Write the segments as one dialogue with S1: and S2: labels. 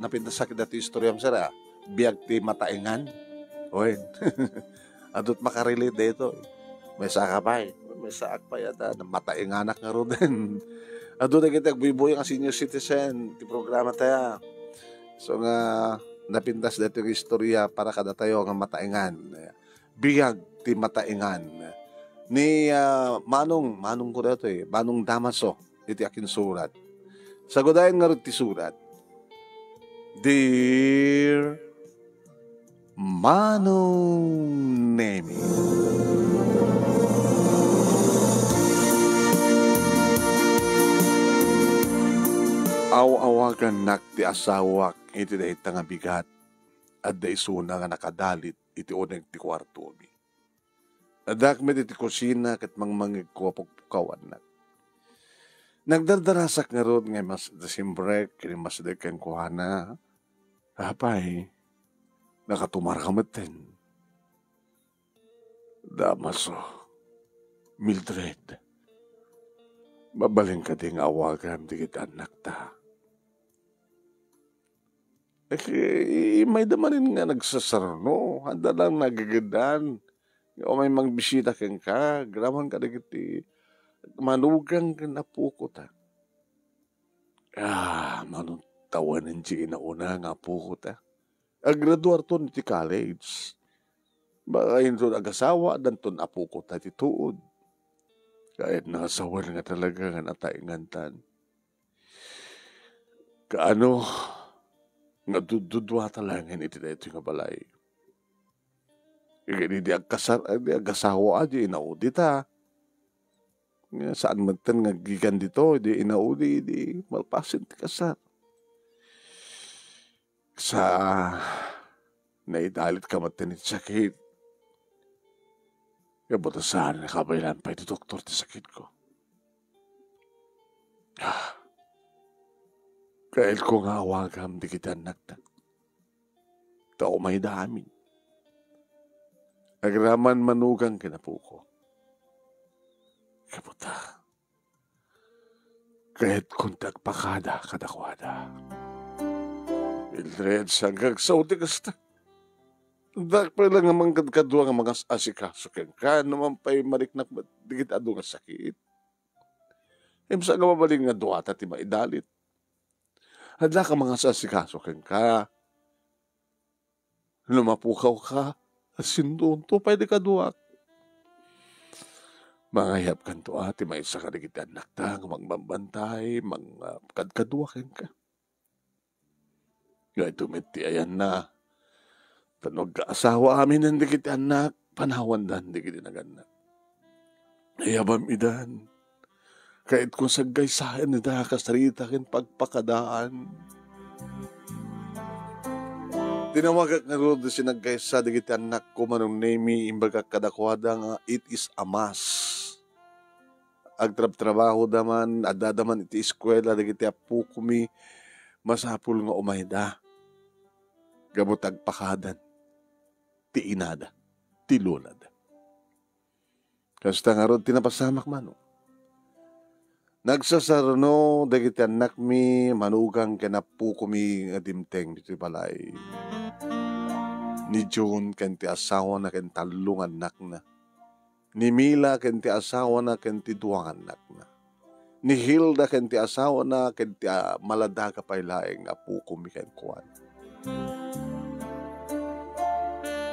S1: napintasak dati istorya mo sara, biyag ti mataingan. Oy, adot makarelate dito. May saka pa eh. May saak pa yata, na matainganak nga ro din. Adot na kita, buibuy ang senior citizen, ti programa tayo. So nga, napintas dito yung istorya para kada tayo nga mataingan. Biyag ti mataingan. Ni Manong ko dito eh, Manong Damaso, iti akin surat. Sagudayan nga rin ti surat. Dear Manong Nemi, awawagan nak ti asawak iti da nga bigat at da isuna nga nakadalit iti unang ti kwarto mi. Adak met iti kusina kat mangmangig ko pagpukawan nak. Nagdardarasak nga rod nga mas desimbrek kini mas deken kuhana. Apay, nakatumar kamaten. Damaso, Mildred, mabaling ka ding awagan digit anak ta. May damanin nga nagsasarno, handa lang nagagadan. O may magbisita kang ka, graman ka digiti, manugang ka na po ko ta. Manuntawan ng inauna nga po ko ta. Agraduar to ti college. Baka yun to agasawa, dan to apo ko ta ti tuod. Kahit nasawa nga talaga nga nataingantan. Kaano, nga dududwa talangan iti na ito nga balay. Di agasawa di inaudi ta. Saan man tan nga gigan dito, di inaudi, di malpasin ti kasar. Sa naidalit ka matin iti sakit. Kabuta saan nakabaylan pa iti doktor ti sakit ko. Kahit ko nga awagam di kita nagtag. Tao may dami. Agraman manugang kinapo ko. Kabuta. Kahit kung tagpakada kadakwada. Mildred sanggang sauti kasta. Dak pa lang ang mga kadwa nga mga asikaso ka naman pa'y mariknak digit ado nga sakit. Imsa nga mabaling nga duwata ti maidalit. Hadla ka mga asikaso ka. Lumapukaw ka. Asindon to, pwede ka duwat. Mangayap kan to ati, may isa ka digit anak ta, magbambantay, kadkaduwakin ka. Ngay tumiti ayan na. Tanog kaasawa amin ng digit anak, panawan dan digit inaganak. Ayabam idan. Kahit kung sagay saan na kasarita kin pagpakadaan. Tinawagak nga ro sinagay sa digit anak ko Manong Nemi imbaga kadakwada nga it is a must. Agtrab-trabaho daman, adadaman iti eskwela digit apo kumi masapul nga umayda. Gamot agpakadan. Ti inada. Ti lunad. Kasta nga ro tinapasamak mano. Nagsasarno dagiti anak mi manugang kenapu kumi nga dimteng dito balay. Ni John ken ti asawa na ken talong anak na. Ni Mila ken ti asawa na ken ti duwang anak na. Ni Hilda ken ti asawa na ken ti maladaga pay laeng apu kumi ken kuan.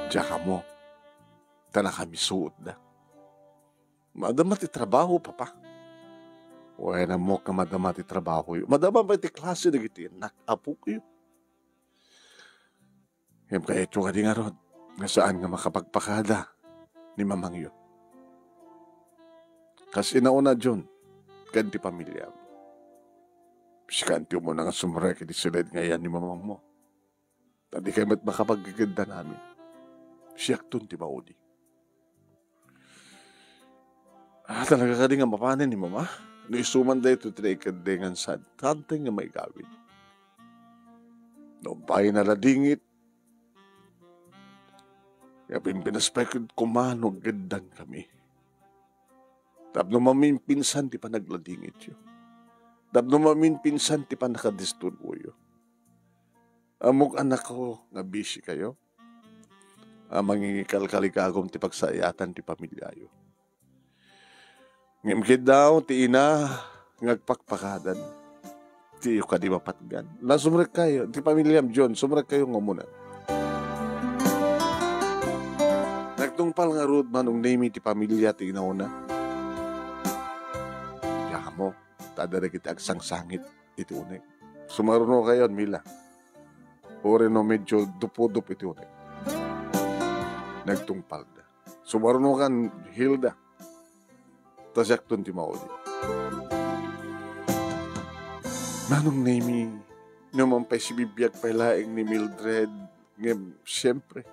S1: Diya mo, tana kami suot na. Madama ti trabaho, papa. Wala mo ka madama ti trabaho yun. Madama ba ti klase na giti, nakapo ko yun. Yung kaya ito ka di nga ron, nga saan nga makapagpakada ni mamang yun. Kasi nauna dyan, ganti pamilya mo. Sikanti mo na nga sumrek, di silid ngayon ni mamang mo. Tadi kayo mat makapagaganda namin. Siyak tun ti maudi. Talaga ka di nga mapanin ni mama. No isuman da ito tinay kandengan sad. Tantay nga may gawin. No bahay na ladingit. Yapin pinaspekid kumanog gandan kami. Tapno mamin pinsan ti pa nagladingit yun. Tapno mamin pinsan ti pa nakadisturbo yun. Amok anak ko, nga busy kayo. Mangingikal-kalikagom ti pagsayatan ti pamilyayo. Ngimkid daw, ti ina, ngagpakpakadan. Ti iyo ka di mapatgan. Nasumrek kayo, ti pamilyam John, sumrek kayo nga muna. Nagtungpal nga road manong name ti pamilya ti inauna. Kaya mo, tadari kita agsangsangit iti unay. Sumaruno kayo, Mila. Ore no medyo dupo-dup iti unay. Nagtungpal da. Sumaruno kan Hilda. Tasyak tun ti mauli. Manong name numampay si bibiyag palaing ni Mildred. Ngem, siyempre.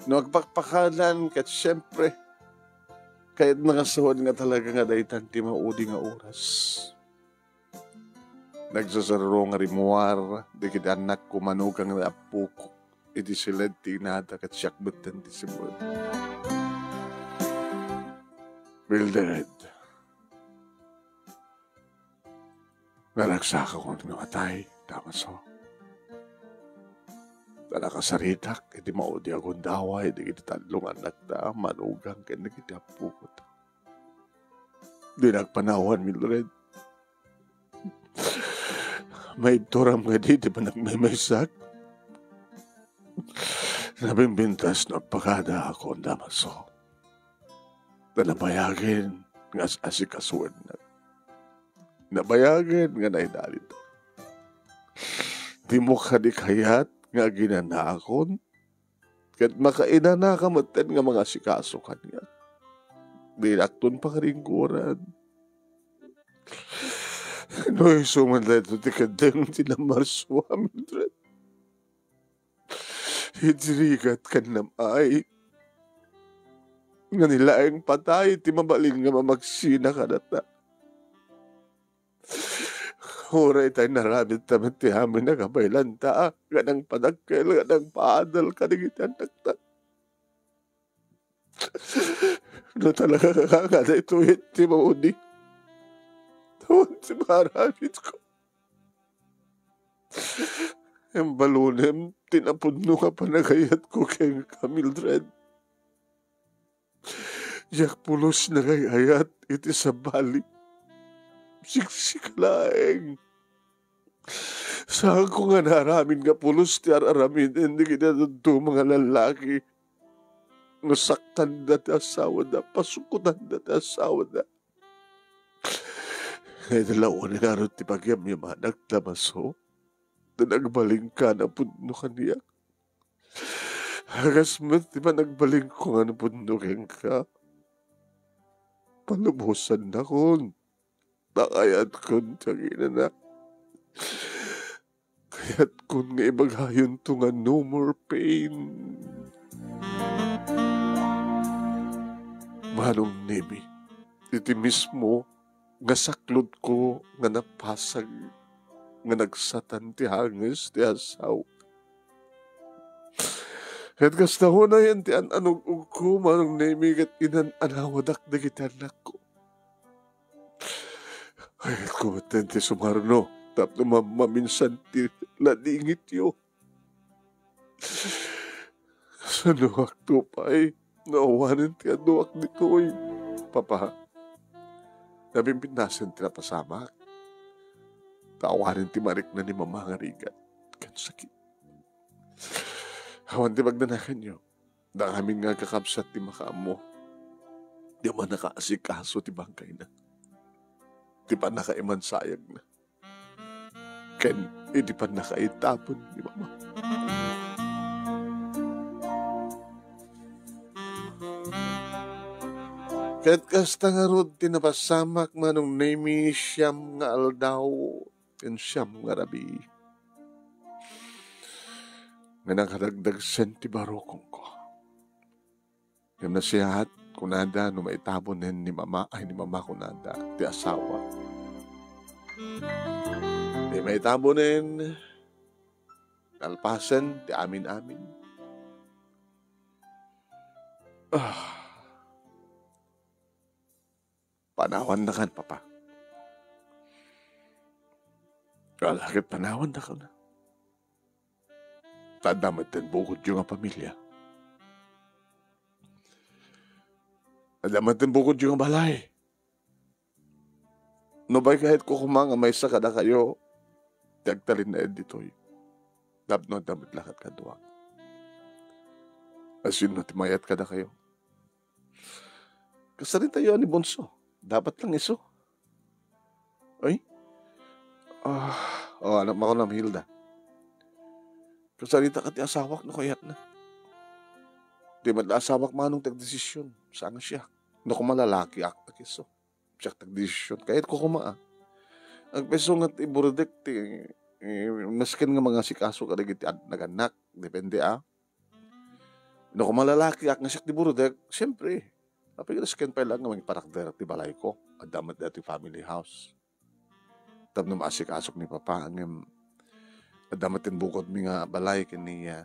S1: No agpakpakalan kat siyempre. Kahit nakasawad nga talaga nga daytan ti maudi nga oras. Nagsasararo nga rimuar, di kita anak ko manugang na apuko. Iti silad ti nata kat siyakbatan ti simod. Mildred. Nalagsaka ko nga matay, Damaso. Nalakasaritak, iti maudi akong daway, di kita talong anak ta, manugang ken di kita apuko ta. Di nagpanawan, Mildred. May turam nga di ba nagmemaysak? Nabimbintas na pagkada ako, Damaso. Nabayagin nga asikasuan na. Nabayagin nga naidalit. Di mo kadikayat nga ginanakon. Kat makaina na kamatan nga mga sikaso kanya. Di nakton pa karingkuran. No'y sumanlay ito ti kadang tinamarswa, Mildred. Hidirigat ka namay. Nga nilaing patay, ti mabalin nga mamagsina ka na ta. Huray tayo naramit taman ti amin na kabaylan ta. Ganang padagkel, ganang paadal ka na gitanak ta. No talaga kakakada ito ti mauni. Tawag si maramit ko. Ang balunem, tinapudno ka pa nagayat ko kay Mildred. Yak pulos na gayayat, iti sa bali. Siksik laeng. Saan ko nga naramin nga pulos ti aramin, hindi kita doon mga lalaki. Nasaktan na ti asawa na, pasukutan na ti asawa na. Ngayon dalawa ni narot ti pagyam-yamanak Damaso. Na nagbaling ka na puno kaniya. Hagas mo, di ba nagbaling ko nga na puno ka? Palubusan na kon. Nakayat kon, tagina na. Kaya't kon nga ibagayon to nga no more pain. Manong Nemi, iti mismo, nga saklod ko nga napasag nga nagsatan ti hangis ti asaw. Kat kasta ho na yan ti anog ko Manong Nemi kat inan-anawadak na kitanak ko. Ay ko ti sumarno tapos maminsan ti ladingit yo. Sa nuwak to pa naawanan ti anuwak nito Papa. Nabimbinasan ti napasamak. Taawanin ti marik na ni Mama nga rigat. Kan sakit. Hawan ti magdanakan nyo. Na amin nga kakabsat ti makaamo. Di man nakaasikaso ti bangkay na. Di pa nakaiman sayag na. Ken, di pa nakaitapon ni Mama. Ket kasta nga rod tinapasamak Manong Nemi siyam nga aldaw ken siyam nga rabi. Nga nangkaragdag senti barokong ko. Yung nasihat kunada no maitabon ni Mama kunada ti asawa. Di maitabonin kalpasan ti amin-amin. Panawan na kan, Papa. Kalakit panawan na ka na. Tadamat din bukod yung nga pamilya. Tadamat din bukod yung nga balay. No ba'y kahit ko kumanga may sakada kayo, tagtalin na dito'y. Tapno damit lakat kaduwang. Asin na timayat kada kayo. Kasarin tayo ni Bonso. Dapat lang iso. Ay? Anak mo ko na Hilda. Kasalita ka ti asawak no kayat na. Di man asawak manong tagdesisyon. Saan siya? No kung malalaki akta kiso. Siya tagdesisyon. Kahit ko kumaa. Ang peso nga ti burudik ti maskin nga mga sikaso ka nagiti naganak. Depende no kung malalaki ak nga siya ti burudik, siyempre. Napigaskin pa lang nga mga parakder ti balay ko. Adamat dati family house. Tap na maasikasok ni Papa ang adamatin bukod mi nga balay kini a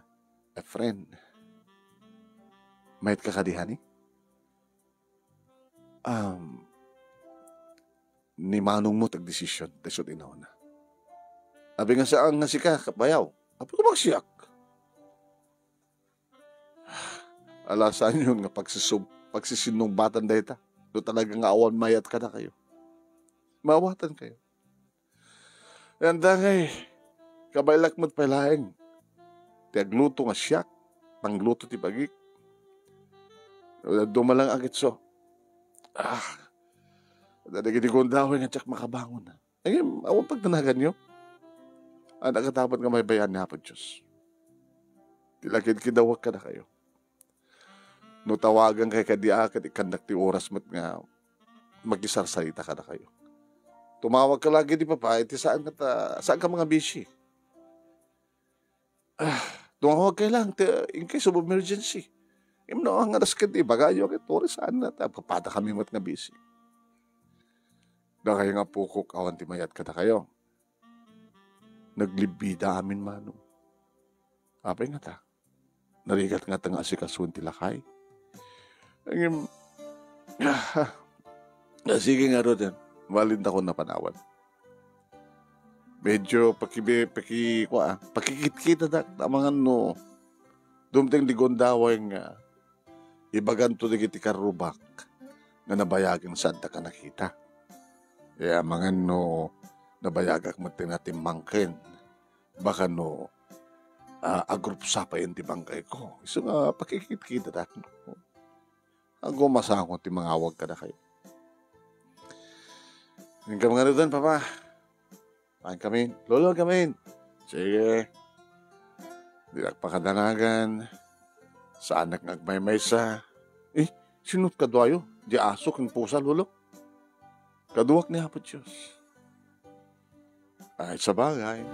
S1: friend. Mayat ka kadihan ni manong mo tagdesisyon desot inaw na. Abi nga saan nga si ka bayaw. Abi ko magsiyak. Alasan yun nga pagsisinong batan dayta. Do talaga nga awan mayat ka na kayo. Mawatan kayo. Yan dangay, kabaylak mo't palaeng. Tiagluto nga siyak, pangluto ti bagik. Dumalang agit so. Dadagi di kundawin nga tsak makabangon na. Ay, awang pagtanagan nyo. Nakatapat nga may bayan na po Diyos. Tilakid kidawag ka na kayo. No tawagan kay kadiakat ikandak ti oras mo't nga magisarsarita ka na kayo. Tumawag ka lagi di Papa, iti saan ka mga busy? Tumawag ka lang, in case of emergency. Imno ang aras ka di, bagayo ka, tori saan na, papata kami mat nga busy. Da kayo nga pukok, awan ti mayat ka na kayo. Naglibida amin manong. Apay nga ta, narigat nga ta nga asikasun ti lakay. Sige nga ro din. Walid ako na panawan. Medyo pakikit-kita na mga no. Dumteng ligondaway nga ibagan to digiti karubak na nabayagin saan ka nakita. Kaya mga no nabayagak mo tinatimbangkin. Baka no agrup sa pa yung tibangkay ko. So nga pakikit-kita na. Ang gumasakot ti mga awag ka na kayo. Hinggang nga doon, Papa. Paano kami? Lolo kami. Sige. Di nagpakadanagan. Sa anak nagmaymaysa. Sinut ka doyo? Di asok ng pusa, Lolo. Kaduwak ni Hapot Diyos. Ay, sa bagay.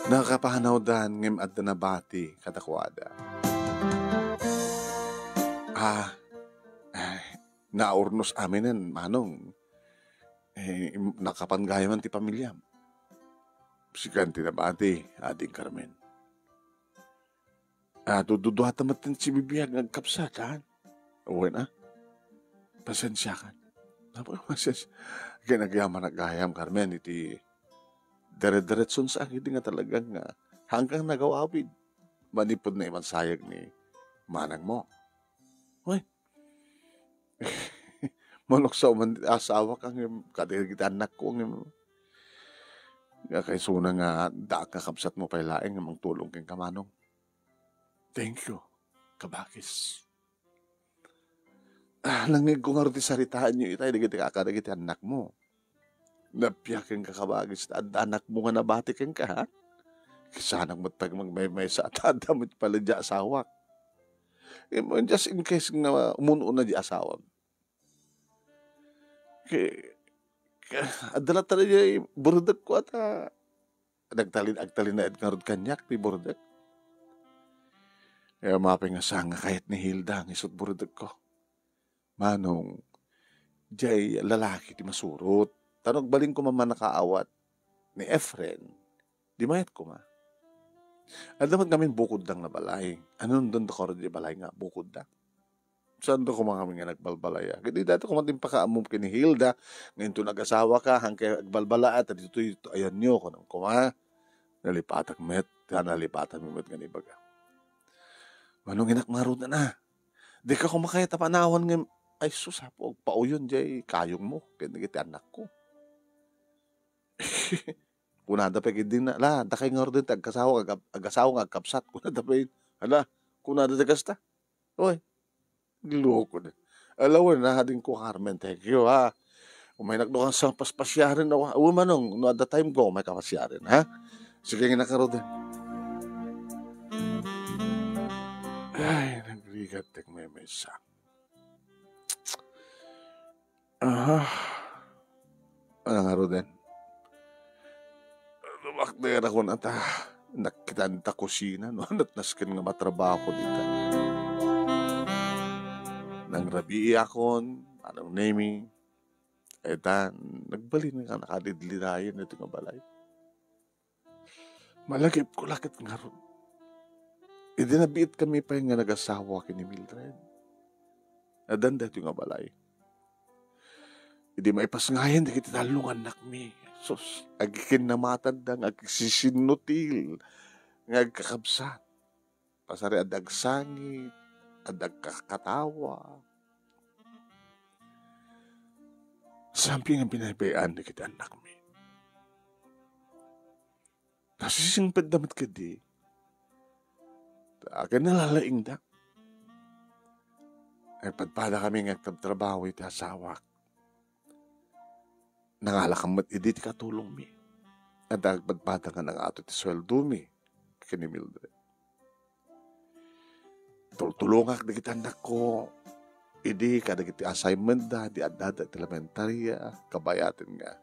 S1: Nakapahanaw dan ngem at nabati katakwada. Naurnos aminan, manong, nakapanggayaman ti pamilyam. Sikan tinabati, ating Carmen. Duduhatan matin si bibiyag nagkapsatan. Uwi na. Pasensya kan. Pasensya. Kaya nagyaman nagayam, Carmen, iti dere-deretson sa akin, nga talagang hanggang nagawawid. Manipod na iman sayag ni manang mo. Uy. Manok sa uman asawa kang kadigit anak ko ng kay suna nga daak kakabsat mo pailaeng ng tulong kang kamanong. Thank you, kabakis. Langig ko nga rin saritaan nyo itay, digit kakadagit anak mo. Napiyakin ka kabagis, anak mo nga nabatikin ka, ha? Kisanang matag magmay sa atadamit pala di asawak. Just in case nga umuno na di asawa. Adalat talaga burdak ko at agtalin na edngarod kanyak ni burdak. Kaya maping asanga kahit ni Hilda ang isot burdak ko. Manong, jay lalaki di masurot. Tanog baling ko maman nakaawat ni Efren. Di mayat ko ma. At naman kami bukod lang na balay. Anong doon ko rin di balay nga bukod lang. Saan do ko mga kami nga nagbalbalaya? Kaya dati ko matin pakaamom kini Hilda, ngayon to nag-asawa ka, hangkay agbalbala at dito ayan nyo ko nang kuma, nalipatak met, nalipatan mo met nga ni baga. Manong inak marod na. Di ka kumakaya tapanawan nga, ay susapo, pauyon jay, kayong mo, kaya nagiti anak ko. Kunada pa din na, la, da kayo nga rin, agasawa nga kapsat, kunada pa yun, hala, kunada da gasta. Oy, giloko na. Alawan na, hading ko, Carmen, thank you, ha. Kung may nagdukang sa paspasyarin na, manong, no, at the time ko, may kapasyarin, ha. Sige nga nakaro din. Ay, nagrigat, tek may mesa. Ano nga ro din? Lumakder ako na ta. Nakitanta kusina, no? Natnaskin nga matrabaho ko dito. Nang rabi akon, anong naming, etan, nagbalin nga nakadidlirayan ito nga balay. Malagip ko lakit nga ron. Idinabiit kami pa yung nga nag-asawa kini Mildred. Nadanda ito nga balay. Hindi maipasngayan, di kita talungan anak mi. Sus, agikin na matandang, agisinutil, ngagkakabsat. Pasari adag sangit, adag kakatawa. Samping ang pinabayaan na kita anak mi. Nasisingpad damit ka di. Akin nalalaing da. Ay padpada kami ngagtatrabaho iti asawak. Nangalakamat idi ti katulong mi. At agpadpada ka ng ato ti sweldo mi. Kini Mildred. Tulungak na kita anak ko. Idi kada iti assignment da. Di adada ti elementarya. Kabayatin nga.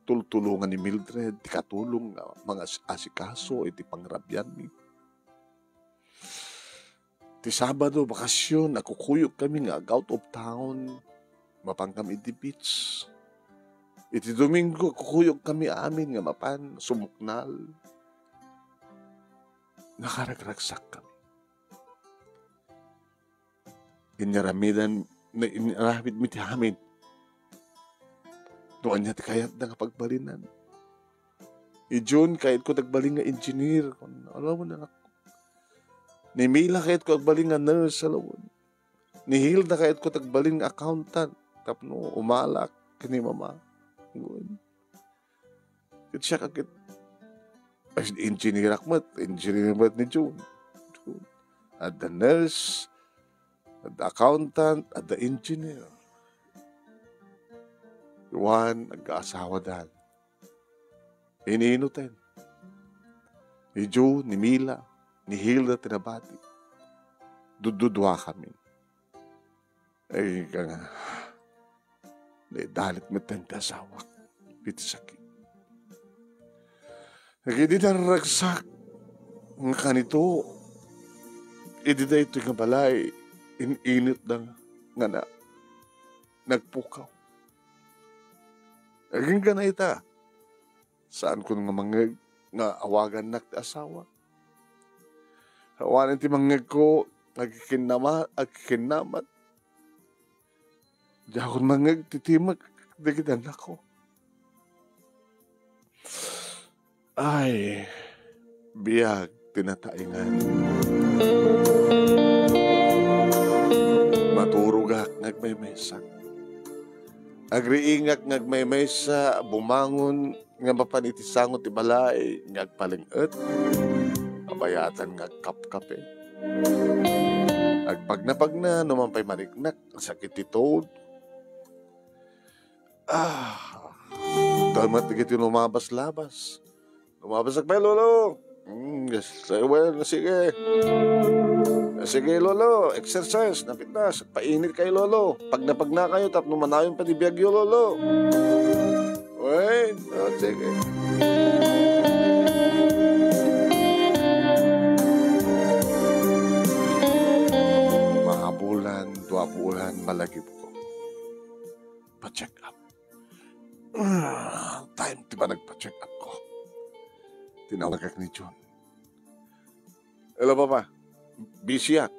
S1: Tulungan ni Mildred. Ti katulong nga. Mga asikaso. Iti pangrabyan mi. Ti Sabado, bakasyon. Nakukuyok kami nga. Out of town. Mapangkam iti beach. Iti Domingo, kukuyog kami amin nga mapan, sumuknal. Nakaragragsak kami. Inyaramidan, inarahit mi ti amin. Doon niya ti kayat na kapagbalinan. June, kahit ko tagbaling nga engineer. Alam mo na ako. Ni Mila, kahit ko tagbaling nga nurse, alam mo. Ni Hilda, kahit ko tagbaling nga accountant. Tapno, umalak, kini mama. Kit siya kakit engineer akmat ni June. At the nurse, at the accountant, at the engineer. Iwan, nag-aasawa dahil. Iniinutin. Ni June, ni Mila, ni Hilda, tinabati. Dududwa kami. Ay, nga. Dalit mo tante asawak. Piti sakit. Nagidi na ragsak. Nga kanito. Idi na ito nga balay. Ininit na nga na. Nagpukaw. Naging ka na ita. Saan ko nga mga nga awagan nak asawa. Awanan ti mga ko. Agkinamat. Diyan ako mangagtitimag, dagidan ako. Ay, biyag tinataingan. Maturugak ngagmaymesa. Agriingak ngagmaymesa, bumangon, nga mapanitisangot ti balay, ngagpalingat, kabayatan ngagkapkape. Agpag na, numampay mariknak, sakit titod. Damat na yung lumabas-labas. Lumabas na kayo, Lolo. Yes, well, sige. Sige, Lolo. Exercise, napitas. Painit kayo, Lolo. Pag na kayo, tap numanayon pa di biyagyo, Lolo. Wait, sige. Mga bulan, 2 bulan, malagip ko. Pa-check up. Time, di ba nagpa-check up ko? Tinawag ni John. Hello, Papa. Busy ak.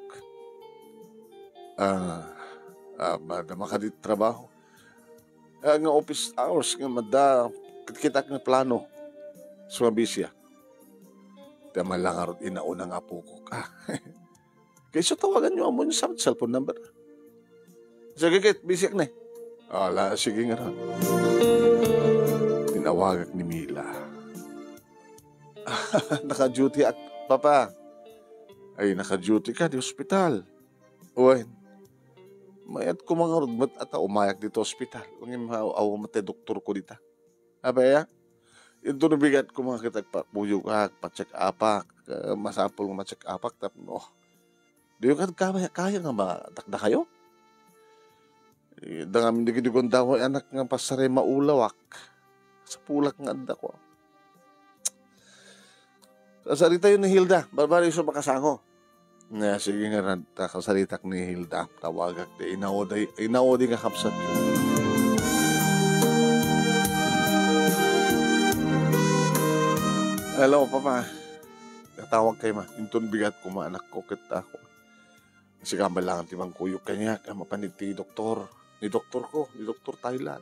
S1: Mada makadit trabaho. Nga office hours nga mada kita nga plano sa bisya. Tama lang arot inauna nga po ko ka. Kaysa tawagan nyo amo nyo sa cellphone number. Sige kit, busy na eh. Ala, sige nga rin. Tinawagak ni Mila. Naka-duty at papa. Ay, naka-duty ka di hospital. Uy, mayat ko mga rudmat at umayak dito hospital. Ungin maawa mati doktor ko dita. Abaya, ito nabigat ko mga kitag papuyo ka, pa-check apak, masapol nga ma-check apak. Tapos, di yung kaya nga ba, takda kayo? Dangamin di kinugon daw anak nga pasare maulawak. Sa pulak nga anda ko. Kasarita yun ni Hilda, barbari iso makasango. Na sige nga kasaritak ni Hilda, tawagak di inaodi nga kapsat yun. Hello, papa. Natawag kayo ma. Intun bigat ko anak ko kita ako. Kasi kambalangan timang kuyok kanya, mapanit ti doktor. Ni doktor Thailand.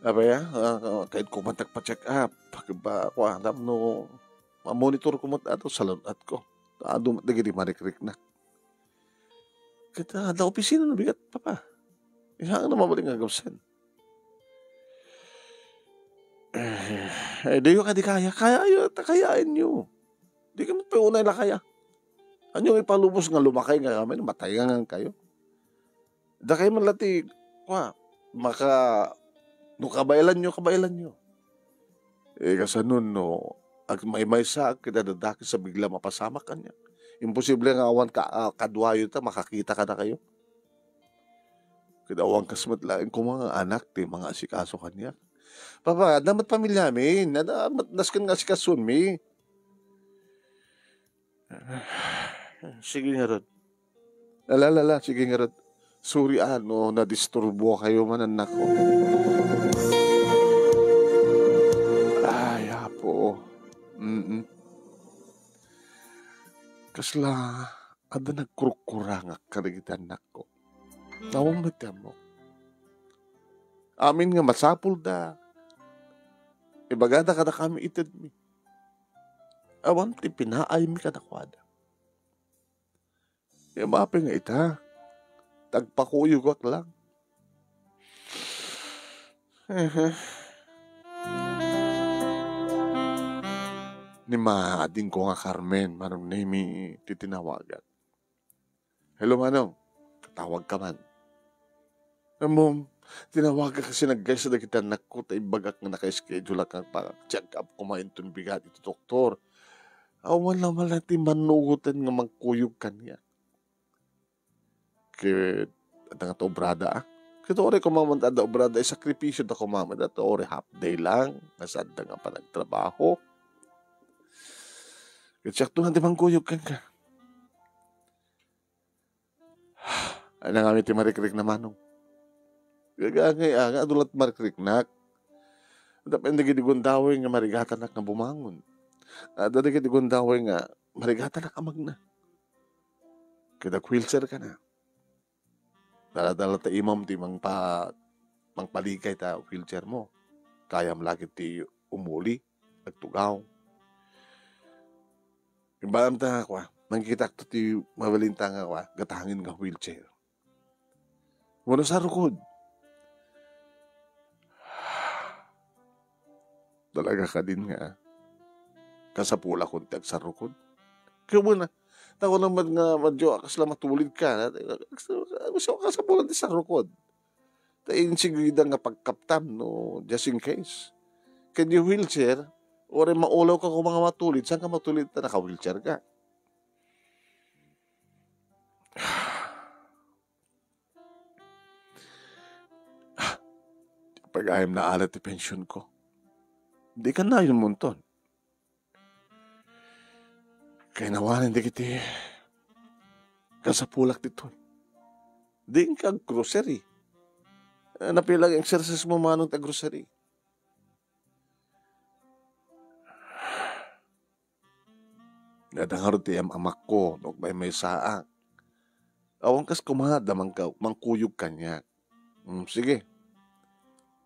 S1: Abaya, kahit ko man tagpa-check up, pagba ako, alam no, monitor ko mo ato sa lunat ko. Ado nagiri marikrik na. Kita, da opisina na bigat, papa. Isang na mabaling nga gawsan. Di yung kaya. Kayain nyo. Di ka magpaunay na kaya. Ano yung ipalubos nga lumakay nga kami, matay nga kayo. Da kayo man lati, kabaylan nyo. Kasi nun, no, may sa kita dadaki sa bigla mapasama kanya. Imposible nga awan kadwayo ta, makakita ka na kayo. Kidawang kasmat lang kung mga anak, mga asikaso kanya. Papa, damat pamilya min, damat naskan nga asikason mi. Sige nga ron. Sige nga ron. Sorry na-disturbo kayo man anak ko. Ay, apo. Kasla, ada nagkurukura nga karigitan anak ko. Nawamatan mo. Amin nga masapul da. Ibagada ka na kami itad mi. Awan ti pinaay mi kadakwada. Mapi nga ita. Tagpakuyog wak lang. Ni maading ko nga Carmen, manong nami titinawagan. Hello manong, katawag ka man. Mom, tinawagan kasi nag-guys na kita nakot ay bagak nga naka-schedule kang pa-check up kumain itong bigat ito doktor. Awan lang natin manugutan nga magkuyog kanya. Kaya, nga to obrada Kito ore ko mamanta da obrada, sakripisyo da ko mamanta. Ito ore half day lang, nasad da nga pa nagtrabaho. Kaya sakto na di magkuyog ka. Ano nga ti marikrik na manong. Nga adulat marikrik nak. Dapat hindi gidigundawin nga marigatan nak nga bumangon. Dada gidigundawin nga marigatan nak amag na. Kaya wheelchair ka na. Dala-dala ta imam ti mangpaligay ta wheelchair mo. Kaya malagit ti umuli, nagtugaw. Ibaam ta kwa, mangkita to ti mabalinta nga kwa, gatangin nga wheelchair. Wala sa rukod. Talaga ka din nga. Kasapula kong tag sa rukod. Kaya muna, tako naman nga madyo, akasla matulid ka. Gusto ka sa pulan sa rukod. Tain sigurida nga pagkaptam, no, just in case. Can you wheelchair, or maulaw ka kung mga matulid, saan ka matulid na naka-wheelchair ka? Pag ayam na alat yung pension ko, hindi ka na yun munton. Kaya nawanan di kiti kasapulak dito. Di ka grocery. Napilang exercise mo manong ta grocery. Nadangaro ti amak ko, no may saang. Awan kas kumada mangkuyog kanya. Sige.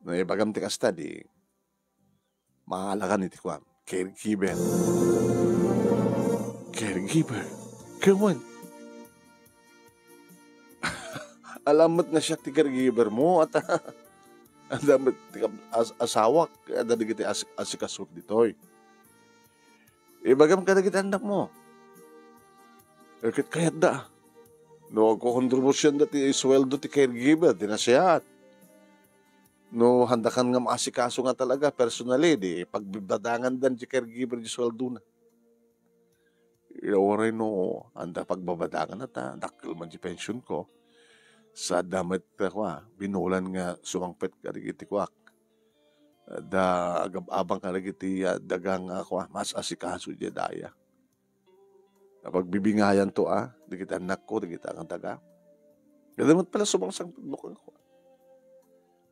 S1: Naibagam ti kasta di maalakan iti kwam. Caregiver. Caregiver. Kawan. Alamat na siya ti caregiver mo at dapat asawak ada digiti asikasuk ditoy. Ibagam ka digiti anak mo. Kayat da. No, ko kontribusyon dati sweldo ti caregiver, dinasiyat. No, handakan nga maasikaso nga talaga, personally, di, pagbibadangan dan ti caregiver di sweldo na. Ilawaray no, handa pagbabadangan na ta, dakil man ti pension ko, sa damit ko, binulan nga sumangpet ka iti kwak. Da, agab-abang ka iti dagang ako, mas asikaso di daya. Kapag bibingayan to di kita anak ko, di kita ang taga. Kadamot pala sumangsang pagnukang ko.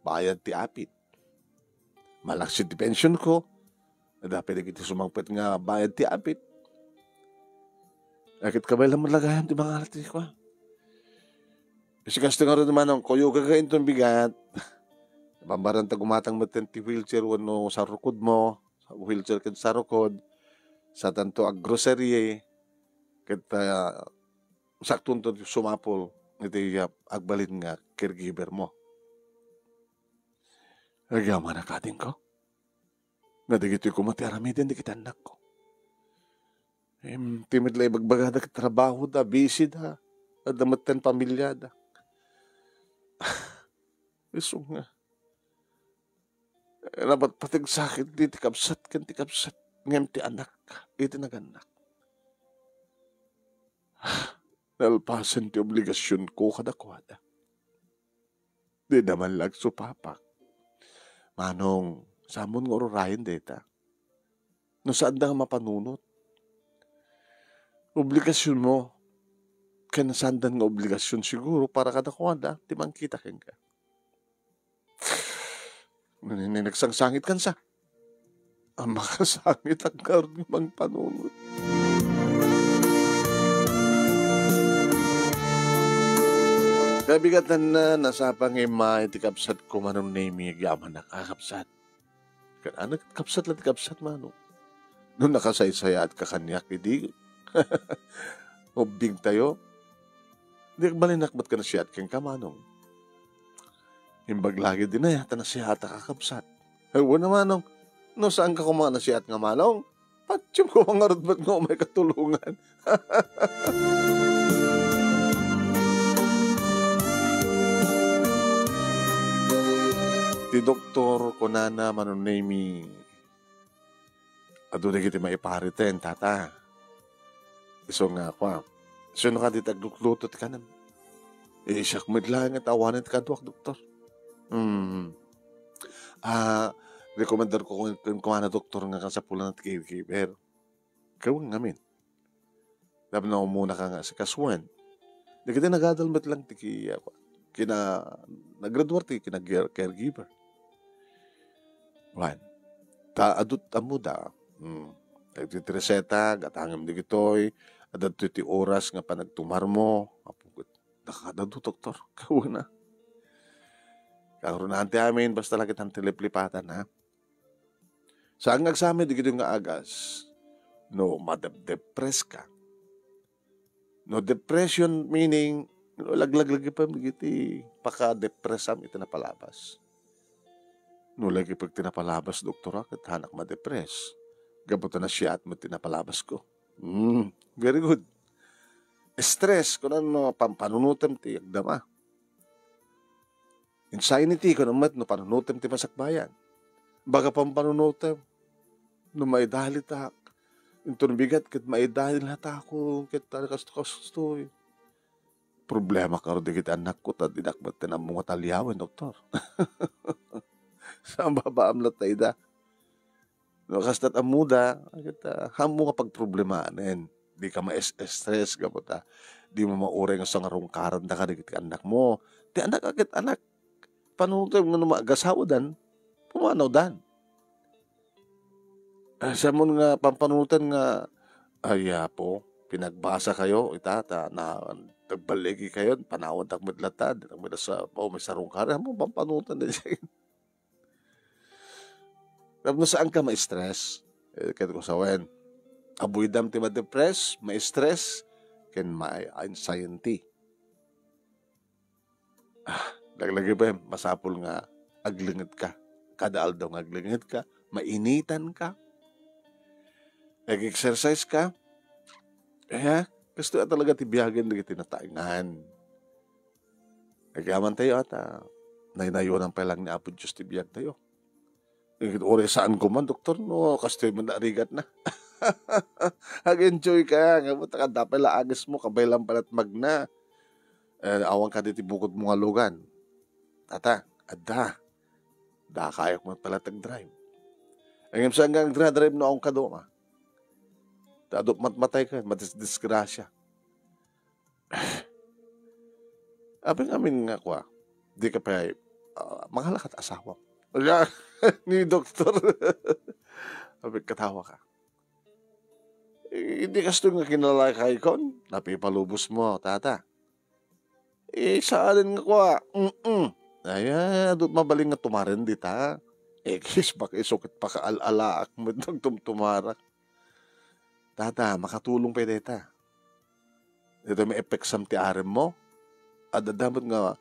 S1: Bayad ti apit. Malaksit ti pension ko. Dapat di kita sumangpet nga bayad ti apit. Akit kabay lang malagayan ti mga alati ko. Kasi kasto nga rin naman ang kuyo kagayin itong bigat. Pambaran ta gumatang matin ti wheelchair wano sa rukod mo. Sa wheelchair kan sa rukod. Sa tanto ag grocery kita saktun to sumapol iti agbalin nga caregiver mo. Agyaman na kating ko. Nga digito'y kumati aramidin di kita anak ko. Timid lang ibagbagada ka trabaho da, busy da, adamatan pamilya da. Iso nga. Nabat patig sakit di tikapsat kan tikapsat. Ngem ti anak ka, iti naganak. Nalpasan ti obligasyon ko kadakwada. Di naman lang supapak. Manong, samon nga orayan deta. No saan da nga mapanunot? Obligasyon mo, kaya nasandan nga obligasyon siguro para kadakwada, di man kita ken ka. Nagsangsangit kan sa. Ang makasangit ang karoon mang panunot. Kabigatan na nasapang ima iti kapsat ko manong name yaman nakakapsat. Ano kapsat lang kapsat manong. Nung nakasaysaya at kakanyak idi. Ubing tayo. Hindi balinakbat ka na siya at kang kamanong. Himbag lagi din na yata na siya at kakapsat. Ewa na manong. No saan ka kumana siya at nga manong? Patyong ko mga rutbat nga may katulungan. Ti doktor ko na manunemi ado na kiti maipariten tata. Iso nga ako so no ka di tagluklutot ka nam. Siyak midlang at awanin ka duwak doktor. Rekomendar ko kung kumana doktor nga kasapulan at caregiver. Gawin ngamin. Dapat na umuna ka nga sa kasuan. Di kita nagadalmat lang ti kina naggraduar ti kina caregiver. Wan. Adut amuda. Nagtitreseta, gatangam di gitoy, adat ti oras nga panagtumar mo, apugot. Nakakadado, doktor. Kawa na. Karoon na anti amin, basta lang kitang tiliplipatan, ha? Saan nga agsami, di gito nga agas, no, madep-depress ka. No, depression meaning, laglag-lagi pa, giti, paka-depressam ito na palabas. No, lagi pag tinapalabas, doktora, kat hanak ma-depress. Gabutan na siya at mo tinapalabas ko. Very good. Stress, kung ano, pampanunutam ti agdama. Anxiety, kung ano, no, panunutam ti masakbayan. Baga pampanunutam, no maidalit tak. Intun bigat, kat maidalit lahat ako, kat kasto. Problema ka rin digit anak ko, tad dinakbat tinang mga talyawan, doktor. Saan babaamlat na ida? No, kastat amuda, hamo nga pagproblemanin. Di ka ma-stress, gabuta. Di mo maureng sa ngarungkaran na ka digit anak mo. Di anak agad anak. Panuntay mo nga magasawa dan, pumanaw dan. Sa mo nga pampanutan nga, po, pinagbasa kayo, itata, na Nagbaligi kayo, panawad ang madlatad, ang may sarong kare, mo pampanutan na siya. Tapos saan ka ma-stress? Kaya ko sawen, abuidam ti ma-depress, ma-stress, ken ma-anxiety. Laglagi ba, masapul nga, aglingit ka. Kada aldaw nga aglingit ka, mainitan ka, nag-exercise ka, gusto talaga tibiyagin na tinataingan. Nagaman tayo at nainayon ang palang ni Apo Diyos tibiyag tayo. Ore saan ko man, doktor, no, kastoy man naarigat na. Hag-enjoy ka, nga mo, dapat laagis mo, kabay lang palat magna. Awang ka diti bukod mo nga lugan. Tata, adda, kayak mo palat drive. Ang imsa hanggang drive na akong kadoma. Tadok matmatay ka, matisdisgrasya. Abing amin nga kwa, di ka pa mangalakat asawa. Ni doktor. Abing katawa ka. Hindi kasto nga kinalakay kon, napipalubos mo, tata. Saan nga kwa? Ay, doon mabaling nga tumarin dita. Kis baka isukit pa ka alalaak mo nagtumtumarak. Tata, makatulong pa dita. Ito may effect sam ti arem mo. At dapat nga,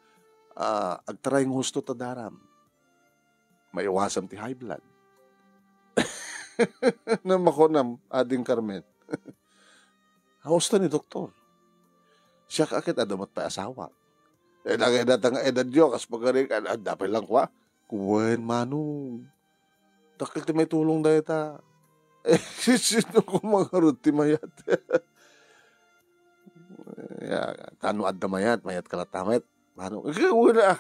S1: agtry ng husto ta daram. Maiwasam ti high blood. Namakonam, ading Carmen. Husto ni doktor. Siya kakit adamat pa asawa. Edad nyo, kas pagkarikan, dapat lang kwa. Kuwen, manong. Dakil ti may tulong dahil ta. Sino ko mga ruti mayat. Kano adda mayat kalatamet. Mano, wala.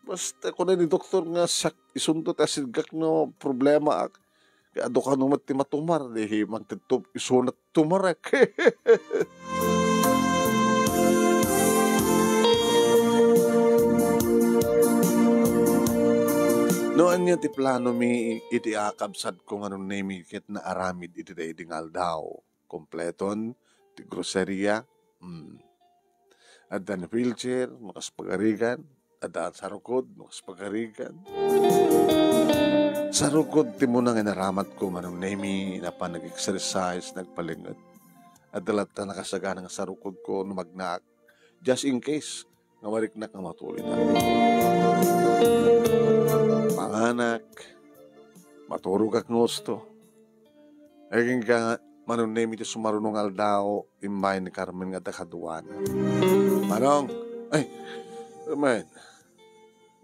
S1: Basta ko na ni doktor nga isundot asigak no problema ak. Kaya do ka numat ti matumar. Dihi magtitub isunat tumarek. Noon niya ti plano mi iti akabsat kung anong namikit na aramid iti daidingal daw. Kompleton, ti groceria, at dan wheelchair, makaspagarigan, at daan sarukod, makaspagarigan. Sarukod ti munang inaramat ko manong nami na pa nag-exercise, nagpalingat. At dalat na nakasaga ng sarukod ko na magnaak, just in case, nga mariknak na matuloy na. Panganak, maturog ak ngusto. Aging ka, manunemi ti sumarunong aldao, imbay ni Carmen nga takaduan. Manong, man,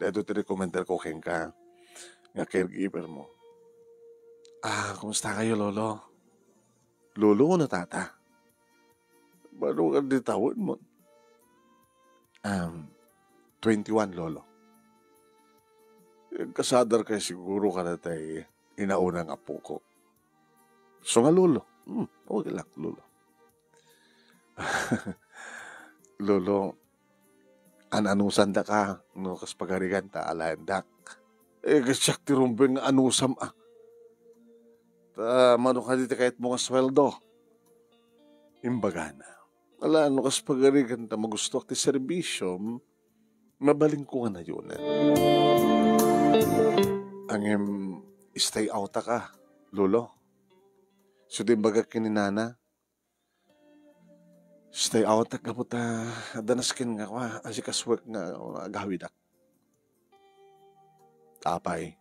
S1: dito ti recommender ko keng ka, nga caregiver mo. Kumusta kayo, lolo? Lolo na tata? Baru ka di tawin mo? 21, lolo. Kasadar kay siguro ka na tayo inaunang apo ko. So nga, lolo. Okay lang, lolo. Lolo, anusan da ka, no, kas pagarigan ta, alayandak. Kasyak ti rumbeng anusam mano ka dito kahit mga sweldo. Imbaga na. Ala, ano kas pagarigan ta, magusto ti serbisyo, mabaling ko nga na yun. Ang stay out ka, lolo. So di baga kininana, stay out ka mo ta, danaskin nga kwa, asikaswek nga gawidak. Tapay.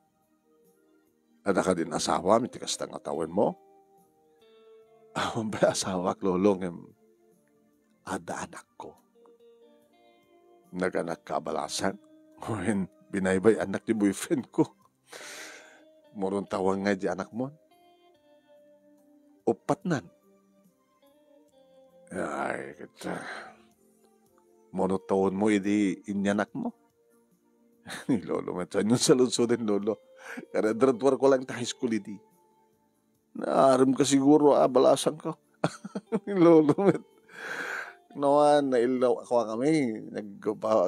S1: Ada ka din asawa, mitikas tang atawan mo. Ba asawa k lolong ada anak ko. Naganak kabalasan. When binaybay anak ni boyfriend ko. Moron tawang nga di anak mo. Upat nan. Ay, kita. Moron tawon mo, idi inyanak mo. Ni lolo, matyan yung salunso din, lolo. Kaya dradwar ko lang ta high school, idi. Naaram ka siguro, balasan ko. Ni lolo, nawan, nailaw ako kami.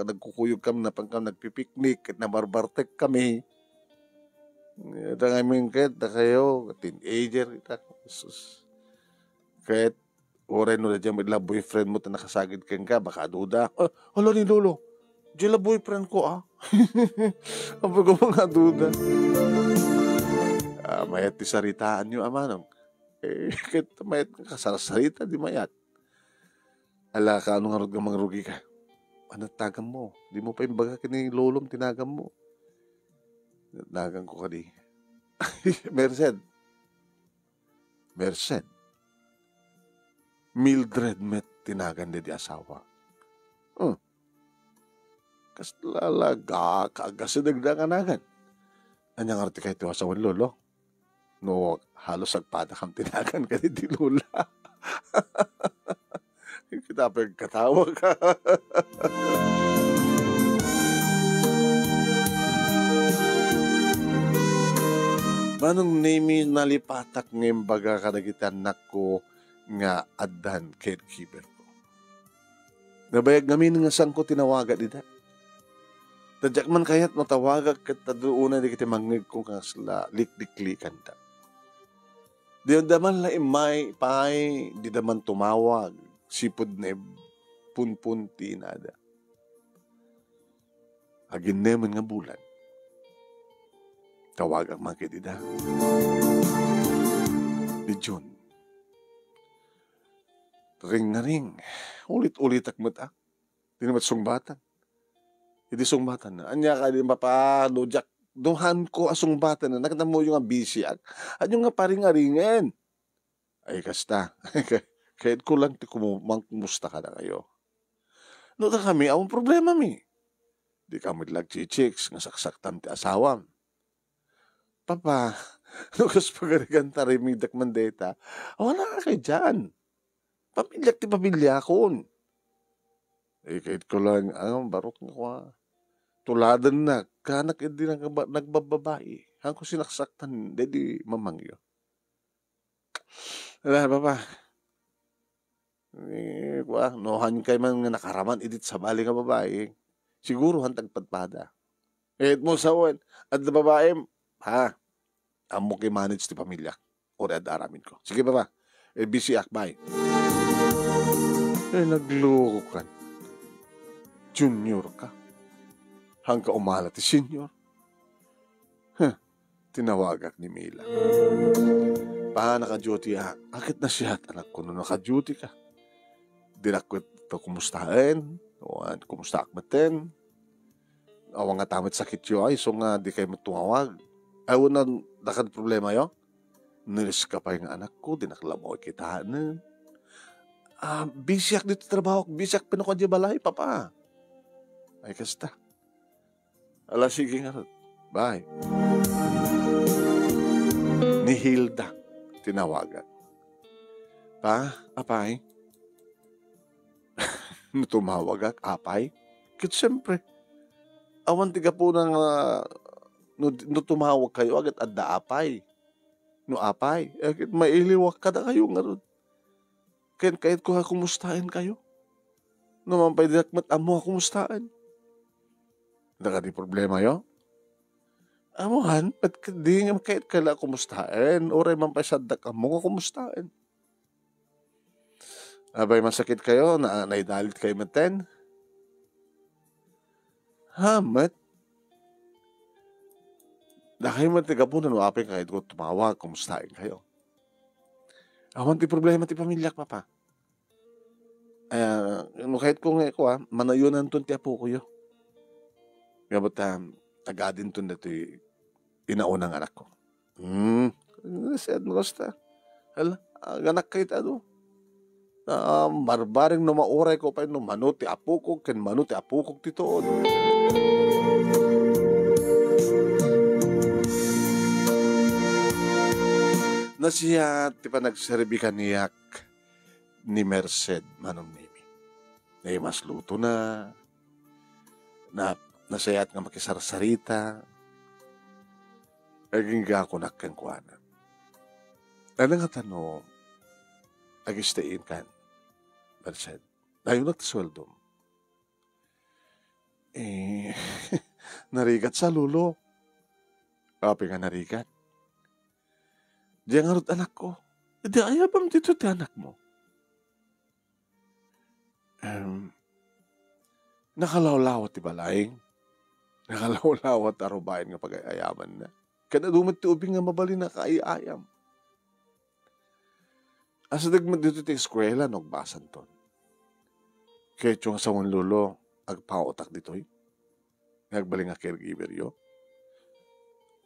S1: Nagkukuyog kami na pangkam, nagpipiknik, at nabarbartek kami. Ito nga mingkit na kayo, teenager, kahit Oray no na dyan, may boyfriend mo ta nakasagid kang ka, baka duda. Hala ni lolo, dyan boyfriend ko Ang ko mga duda. Mayat ti saritaan nyo amanong. Kahit mayat kasarasarita di mayat. Ala ka, ano nga rod nga mangrugi ka? Ano tagam mo? Di mo pa yung baga kini lolom tinagam mo. Nagang ko ka di. Merced. Mildred met tinagan di asawa. Kas lalaga kagasidagdanganagan. Anyang arti kayo ito asawan lolo? No, halos agpada kang tinagan ka di lola. Kita pa yung katawa ka. Manong name nalipatak ng baga kadagitan nako nga adan caregiver ko. Nabayag namin nga sang ko tinawaga dita. Tadyak man kayat matawagag kat taduuna di kita mangig kong kasla likliklikan ta. Di daman la imay pay di daman tumawag sipod na punpunti nada. Agin naman nga bulan. Tawag ang mga kitida. Di June. Ring na ring. Ulit-ulit akmat Di naman sungbatan. Hindi sungbatan na. Anya ka din papadojak. Duhan ko asungbatan na. Nakita mo yung busy at yung nga paring-aringen. Ay kasta. Kahit ko lang kumusta ka na kayo. Nota kami, ang problema mi. Di kami lag-chichiks nga saksaktan ti asawam. Papa, nukas pagarigan tarimidak mandeta, wala ka kayo dyan. Pamilyak ti pamilya kon. Kahit ko lang, barok nga ko tuladan na, kanak hindi nagbababae. Hang ko sinaksaktan, di mamangyo. Wala, papa. Nohan kay man nga nakaraman, idit sa bali nga babae. Siguro hantag padpada. Mo sawan, at na babae, amo kay manage ti pamilya. O red aramin ko. Sige baba, busy akbay. Nagloko ka. Junior ka. Hangka umala ti senior. Tinawagak ni Mila. Naka-duty Akit na siya anak ko nung naka-duty ka. Dinakwit to kumustahin. Kumusta akmatin. Awang nga tamit sakit yo ay. So nga di kayo matumawag. Ay na nakad problema yo. Nilis ka pa yung anak ko. Dinaklamo kita na. Bisyak dito trabaho. Bisyak pinakadya balay papa. Ay kasta. Ala sige nga. Bye. Ni Hilda. Tinawagan. Apay? Tumawag apay? Kit siyempre. Awan tiga po nang no tumawag kayo agad adda apay. No apay. Kit mailiwak kada kayo nga ron. Kahit ko kumustahin kayo. No mampay dinakmat amo kumustahin. Naka di problema yo? Amuhan, ba't di nga kahit kala kumustahin? Oray mampay sadak amo kumustahin. Abay masakit kayo, naidalit kayo maten? Mat? Dahil matiga po na nuapin kahit ko tumawag, kumustahin kayo. Awan ti problema ti pamilyak, papa. Kahit ko nga ko, manayunan ton ti apo ko yo. Gabot tagadin ton na ti inaunang anak ko. Sad mo kasta. Hala, ganak kayo tado. Barbaring no mauray ko pa no manuti apukog ken manuti apukog titood. Na siya ti pa nagserbi kaniyak ni Merced manong nimi. Na mas luto na nasayat nga makisarsarita. Aging ako nakangkuanan. Ano nga tanong, agistayin kan. Merced, ayaw nagtasweldo. Narigat sa lulo. Kapi nga narigat. Diyan nga anak ko. Di ayabang dito ti anak mo. Um, nakalawlawat ti balaeng. Nakalawlawat arubayan nga pag-ayaman na. Kada dumat ti ubing nga mabalin na kaayayam. Asa dagmat dito ti eskwela nagbasan ton. Kaya tiyong sa lolo, agpautak dito'y. Nagbaling nga caregiver yo.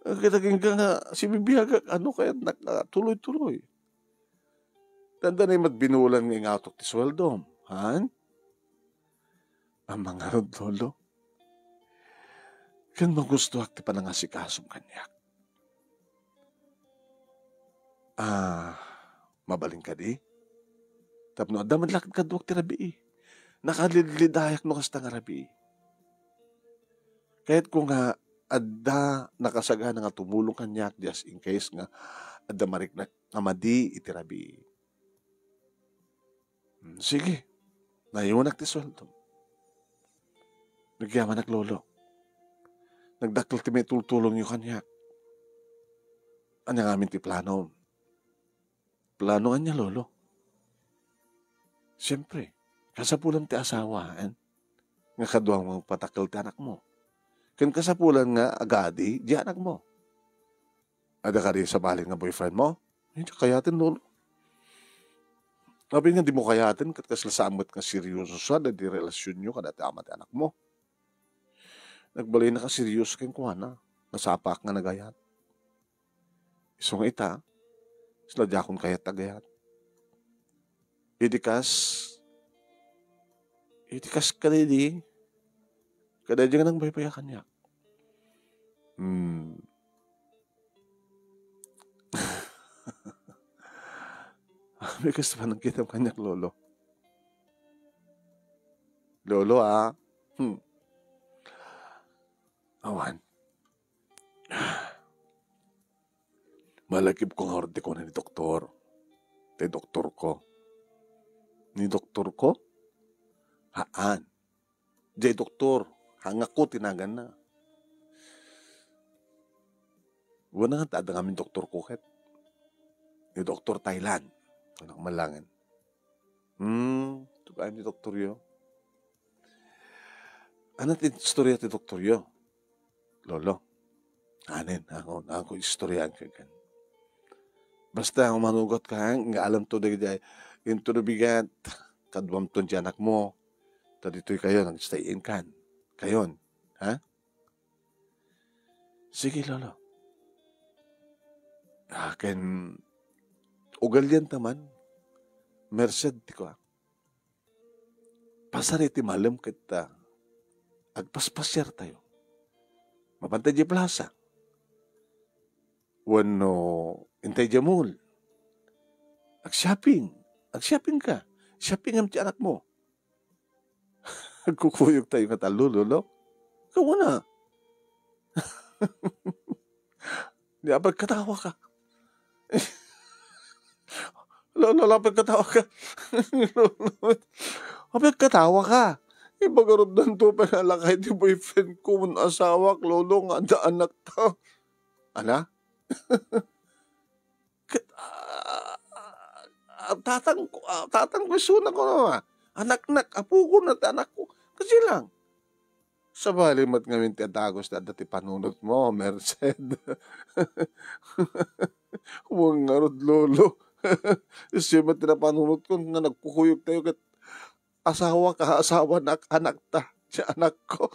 S1: Kitaging ka nga, si bibiyag, ano kaya tuloy-tuloy. Tanda na yung matbinulan nga ingatok ti sweldo. Han? Ang mga rod, lolo. Kan magusto ti panangasikasong kanyak. Mabaling ka di? Tapno, damad lakad ka duwag ti rabi. Nakalilidayak no kasta nga rabi. Kahit kung nga adda nakasagana nga tumulong kanyak just in case nga adda marik na amadi iti rabi. Sige, nayunak ti sweldo. Nagyaman lolo. Nagdakil ti may tultulong yung kanyak. Anya ngamin ti plano. Plano anya lolo. Siyempre, kasapulan ti asawa, nga kaduang mong patakil ti anak mo. Kan kasapulan nga agadi, di anak mo. Ada ka rin sa baling nga boyfriend mo? Hindi kayatin, lolo. Sabi nga, di mo kayatin, kat kaslasamot nga seryoso sa, di relasyon nyo, kada ti amat anak mo. Nagbalay na ka seryoso kayong kuha nasapak nga nagayat. Iso nga ita, sladya kong kayat tagayat. Idikas kadidi, kadadi nga nang baypayakan niya. May gusto pa nang kita kanyak, lolo. Lolo, Awan. Malakip kong horte ko na ni doktor. Ni doktor ko. Ni doktor ko? Haan. Jay doktor. Hangak ko tinagan na. Wala nga tada ngamin doktor ko ket. Ni doktor Thailand. Anak malangan. Ito ba ni doktor yo? Ano ti istorya ti doktor yo? Lolo. Anin, ako istoryan ka gan. Basta ang manugot ka, nga alam to dagday, into the bigat, kadwam to di anak mo, dito'y kayo, nag-stay in kan. Kayon, ha? Sige, lolo. Akin, ugal yan taman, merced, di ko. Pasariti malam kita, agpaspasyar tayo. Mapantay di plaza. Wano, intay di mall. Ag-shopping ka. Shopping ang anak mo. Kukuyog tayo nga talo, lolo. Ikaw na. Di pagkatawa ka. Lolo, pagkatawa ka. Lolo, pagkatawa ka. Ibagarod ng to pangalakay di boyfriend ko mun asawak, lolo nga da anak ta. Ana? Tatang gusto na ko na. Anak-nak, apo ko na anak ko. Kasi lang. Sa balimat ngayon ti atagos na dati panunot mo, Merced. Huwag nga rod, lolo. Siya mat na panunot ko nga nagpukuyog tayo kat asawa ka, asawa na anak ta. Siya anak ko.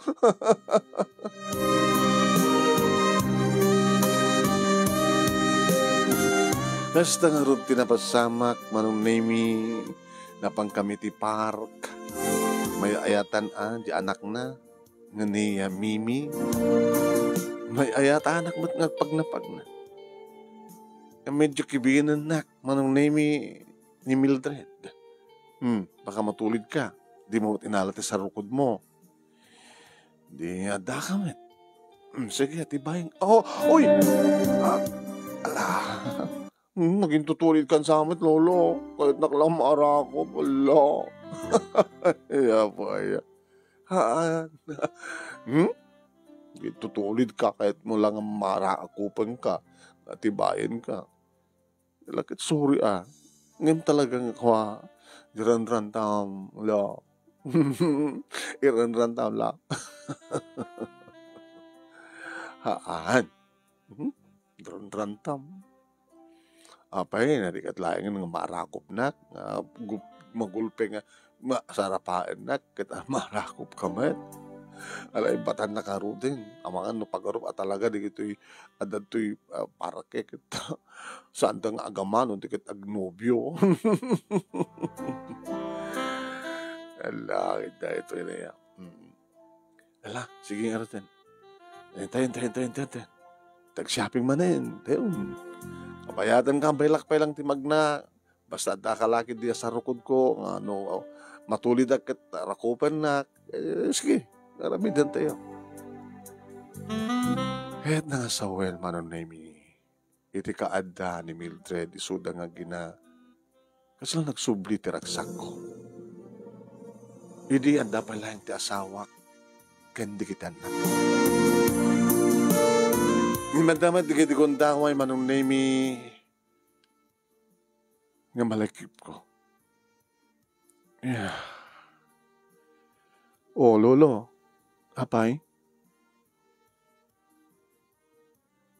S1: Basta nga rin tinapasamak, manong nami, napang kami ti park. May ayatan di anak na, nga ni Mimi. May ayatan anak mat nagpagnapag na. Medyo kibigan na manong nami ni Mildred. Baka matulid ka. Di mo inalati sa rukod mo. Di ada ka, met. Sige, tibayin. Uy! Naging tutulid ka sa amin, lolo. Kahit naklamara ako, wala. Iya po, iya. Tutulid ka kahit mo lang ang maraakupan ka. Natibayin ka. Lakit sorry Ngayon talagang ako diran-ran tam, wala. Iran-ran taon lang. Haan. Ran-ran tam. Apay, narikat laing nga marakop nak. Magulpe nga. Masarapain nak. Kita marakop kamet. Alay, batan na karudin. Amangan no pagarup at talaga di kito'y adan to'y parake kita. Saan nga agaman, di kita agnobyo. Ala, kita ito yun ya. Ala, sige nga rin. Enten. Tag-shopping manin. Teon. Kabayatan ka, baylak-pay lang timag na. Basta da kalaki diya sa rukod ko. Ano, matulid akit rakupan na. Sige, naramidan tayo. Kahit na nga sa well, manon na iti kaadda ni Mildred, isuda nga gina. Kasi lang nagsubli tiraksak ko. Hindi anda pala yung ti asawak. Kandi kita na. Ni madama di kiti kundaway manong name nga malakip ko. Yeah. Oh, lolo. Apay?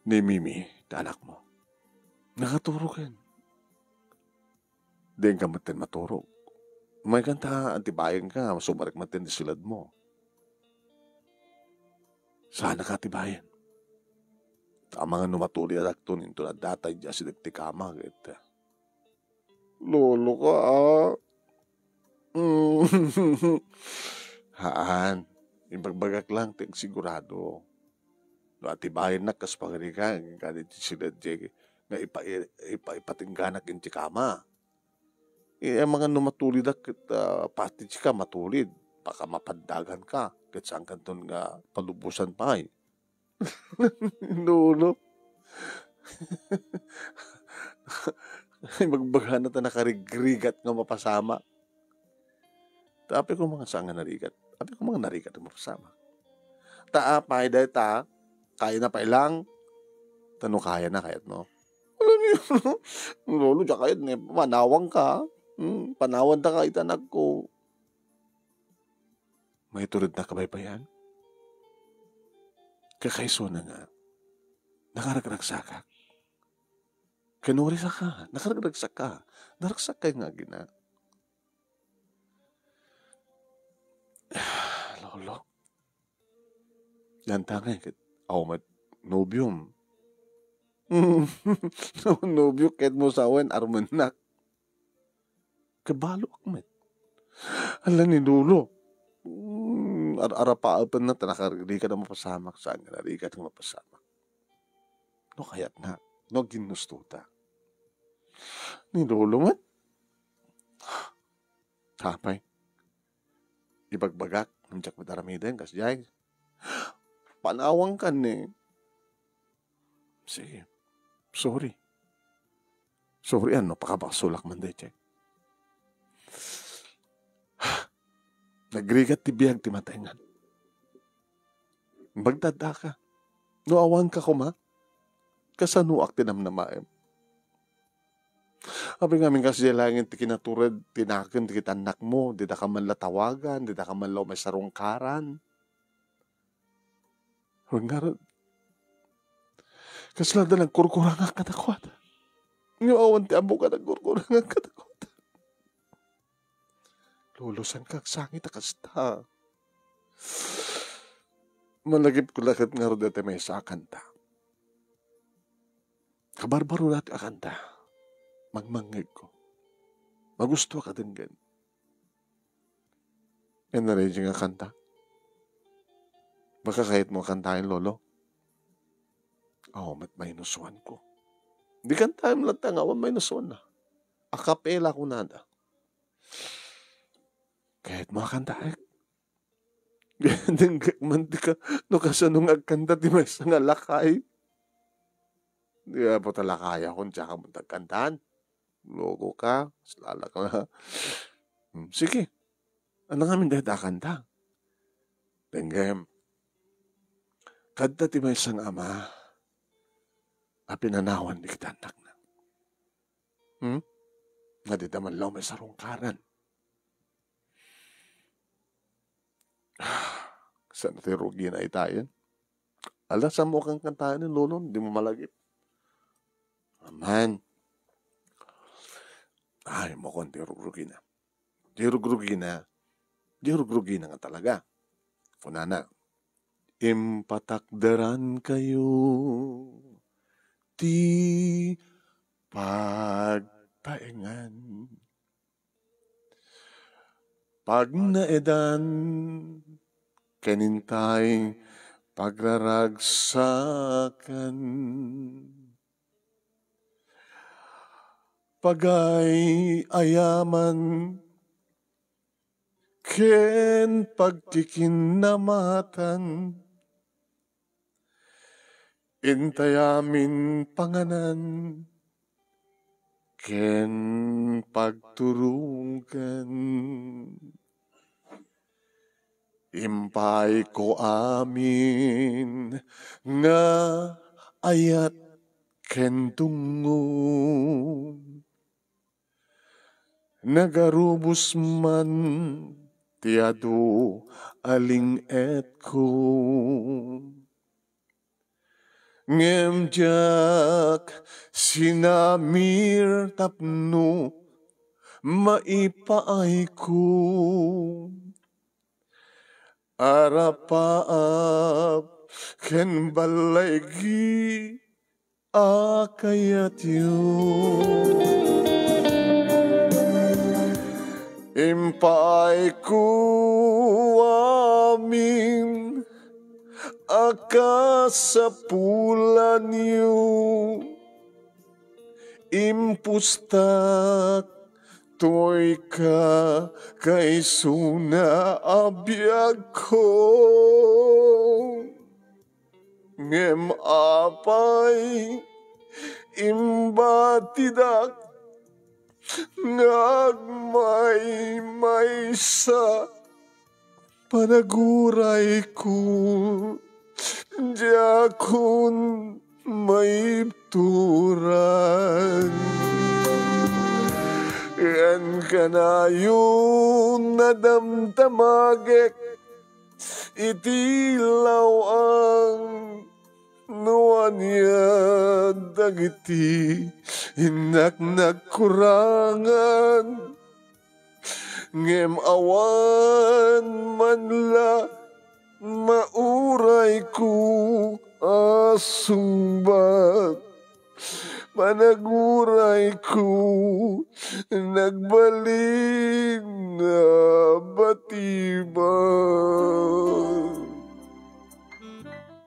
S1: Ni Mimi, anak mo. Nakaturo ken. Diyan ka matin maturo. May kanta, antibayan ka, sumarik matin di silad mo. Sana ka tibayan. Ang mga numatuli at akto nito na datay dyan si nagtikama. Lolo ka Haan, ibagbagak lang, sigurado. No, atibayan na kas pangarikan, ganit sila dyan, nga ipatingganak yung tikama. Ang mga numatulid at pati ka matulid, baka mapandagan ka, kahit saan kanton nga palubusan pa eh. Lolo. Magbaga na ta nakarigrigat nga mapasama. Tapi ko mga sanga narigat. Tapi ko mga narigat nga mapasama. Taapay dahil ta, kaya na pa ilang, tanong kaya na kayat no. Alam niyo, lolo, dyan kayat na, panawang ka. Panawan ta ka itanak ko. May tulad na kabaybayan? Kakaiso na nga, nakaragraksa ka. Kinurisa ka, nakaragraksa ka. Naraksak ka nga gina. Lolo. Yan tangay, mat nobyum. Nobyo, kahit mo sawan, armanak. Kabalo akmet. Alam ni Lolo. Arapaapan na nakarili ka na mapasamak saan nga nari ka na mapasamak. No kayat na, no ginustuta. Ni Lolo man. Tapay. Ibagbagak, namjak madaramiden, kasjay. Panawang ka ni. Sige, sorry. Sorry ano, pakabakasulak man day, check. Nagrigat ti biyag ti mataingan. Magdada ka. No awan ka kuma. Kasanuak tinamnamaem. Abi ngamin kasi langin ti kinaturad, tinakin ti kitanak mo, di da ka man latawagan, di da ka man law may sarungkaran. Huwag nga rin. Kasi lang da nagkurkurang ang katakwat. Yung awan ti amo ka nagkurkurang ang katakwat. Lulusan kang sangit akasta. Malagip ko lakit nga ro dati may sa akanta. Kabarbaro dati akanta. Magmangig ko. Magusto ka din gan. Yan na rin yung akanta. Baka kahit mo kantahin, lolo. Mat mainusuan ko. Di kantahin lang tangawan mainusuan na. Akapela ko nada. Kahit mga kantahin. Ganyan manti ka, no kasanong agkanta ti may nga lakay. Di po talakay ako, tsaka mo tagkantaan. Logo ka, salala ka na. Sige, ano nga dahil kanta? Tenggem, kanta ti may ama, pinanawan di kita anak na. Nga di naman law may sarungkaran. Sa natirugi na itayan. Ala, sa mo kang kantaan ng lolo, hindi mo malagip. Aman. Ay, mo kong tirugi na. Tirugi na. Tirugi na nga talaga. Kunana. Impatakdaran kayo ti pagpaingan. Pag naedan, kanintay pagraragsakan. Pagay ayaman, ken pagkikinamatan. Intayamin panganan, ken pagturungan. Impay ko amin nga ayat ken tungon. Nagarubos man tiado aling et ko. Ngem jak sinamir tapno maipaay ko. Arapaap ken balaygi akayat yun. Impay ko amin akasapulan yu. Impustak toy ka kay suna abiyag ko. Ngem apay imbatidak ngagmay sa panaguray ko. Jakun maibturan. Yan kanayon nadamtamagek itilaw ang nuan niya dagiti inak nagkurangan. Ngem awan manla mauray ko asumbat. Managuray ko nagbalin na batiban.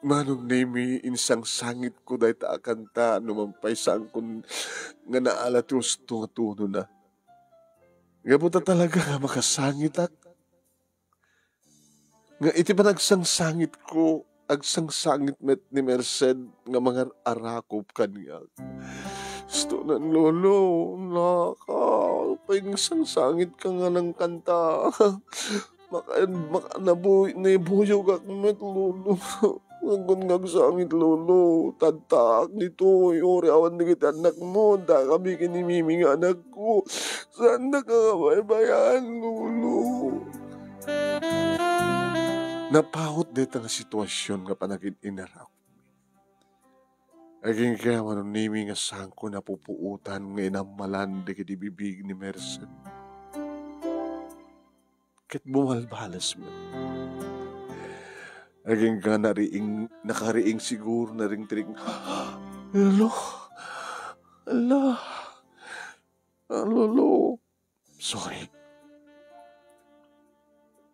S1: Manong nimi insang sangit ko dahi ta akanta numampay saan kun nga naala tus tunga-tuno na. Nga po ta talaga nga makasangit ak. Nga iti ba nagsangsangit ko, agsangsangit met ni Merced nga mga arakop kanya. Gusto ng lolo, paingsangsangit ka nga ng kanta. Nabuyog ak met lolo. Hanggang nagsangit lolo, tatak nito, ori awan na kita anak mo, da kami kinimiming anak ko. Saan na kakabaybayan lolo? Napahot dito nga sitwasyon nga panagin inarap. Aging kaya manunimi nga sangko na pupuutan nga inamalan di kidibibig ni Merced. Kat bumalbalas mo. Aging ka nakariing siguro na ring tiring. Lolo, lolo. Sorry.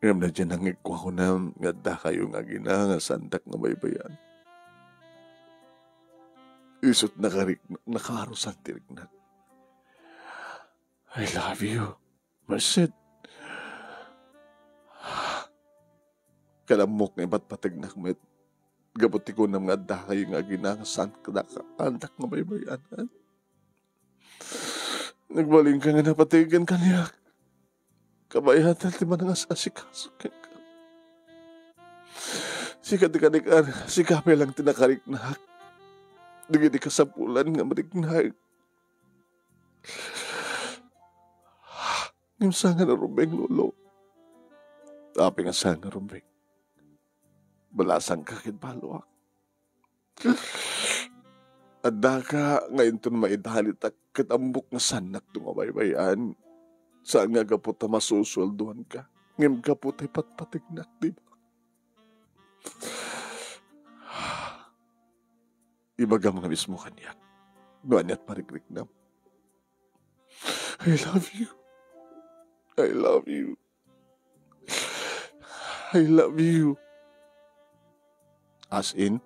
S1: Ngayon na dyan ang ikwa ko na ngada kayo nga ginanga sandak na baybayan. Isot nakarusan tirig na. I love you, Merced. Kalamok nga iba't patignak met. Gabuti ko na ngada kayo nga ginanga sandak na baybayan. Nagbaling ka nga napatigan kaniya. Kabayan natin man nga sa sikaso ka. Sikat-ikanikan, sikapay lang tinakariknak. Digidi ka sa pulan nga mariknak. Yung sanga na rumbeng, lolo. Tapi nga sanga rumbeng. Balasang kakit baluak. Adda ka ngayon to maidalit at katambok nga sanak to nga baybayan. Saan nga gapot na masusulduhan ka? Ngem gapot ay patpatignak, di ba? Ibagam nga mismo kanya. Noan niya't marikrik na. I love you. I love you. I love you. As in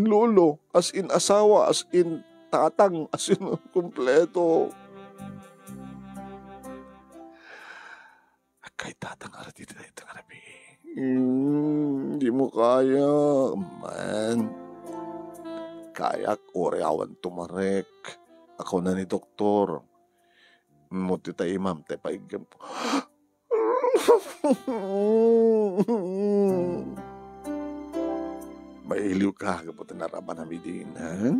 S1: lolo, as in asawa, as in tatang, as in kumpleto. Kay tatang arati na itong arabi. Hindi mo kaya, man. Kayak oreawan tumarek. Ako na ni doktor. Muti tayo imam, tayo paigam po. Mailiw ka, kapot na naraman namin din, ha?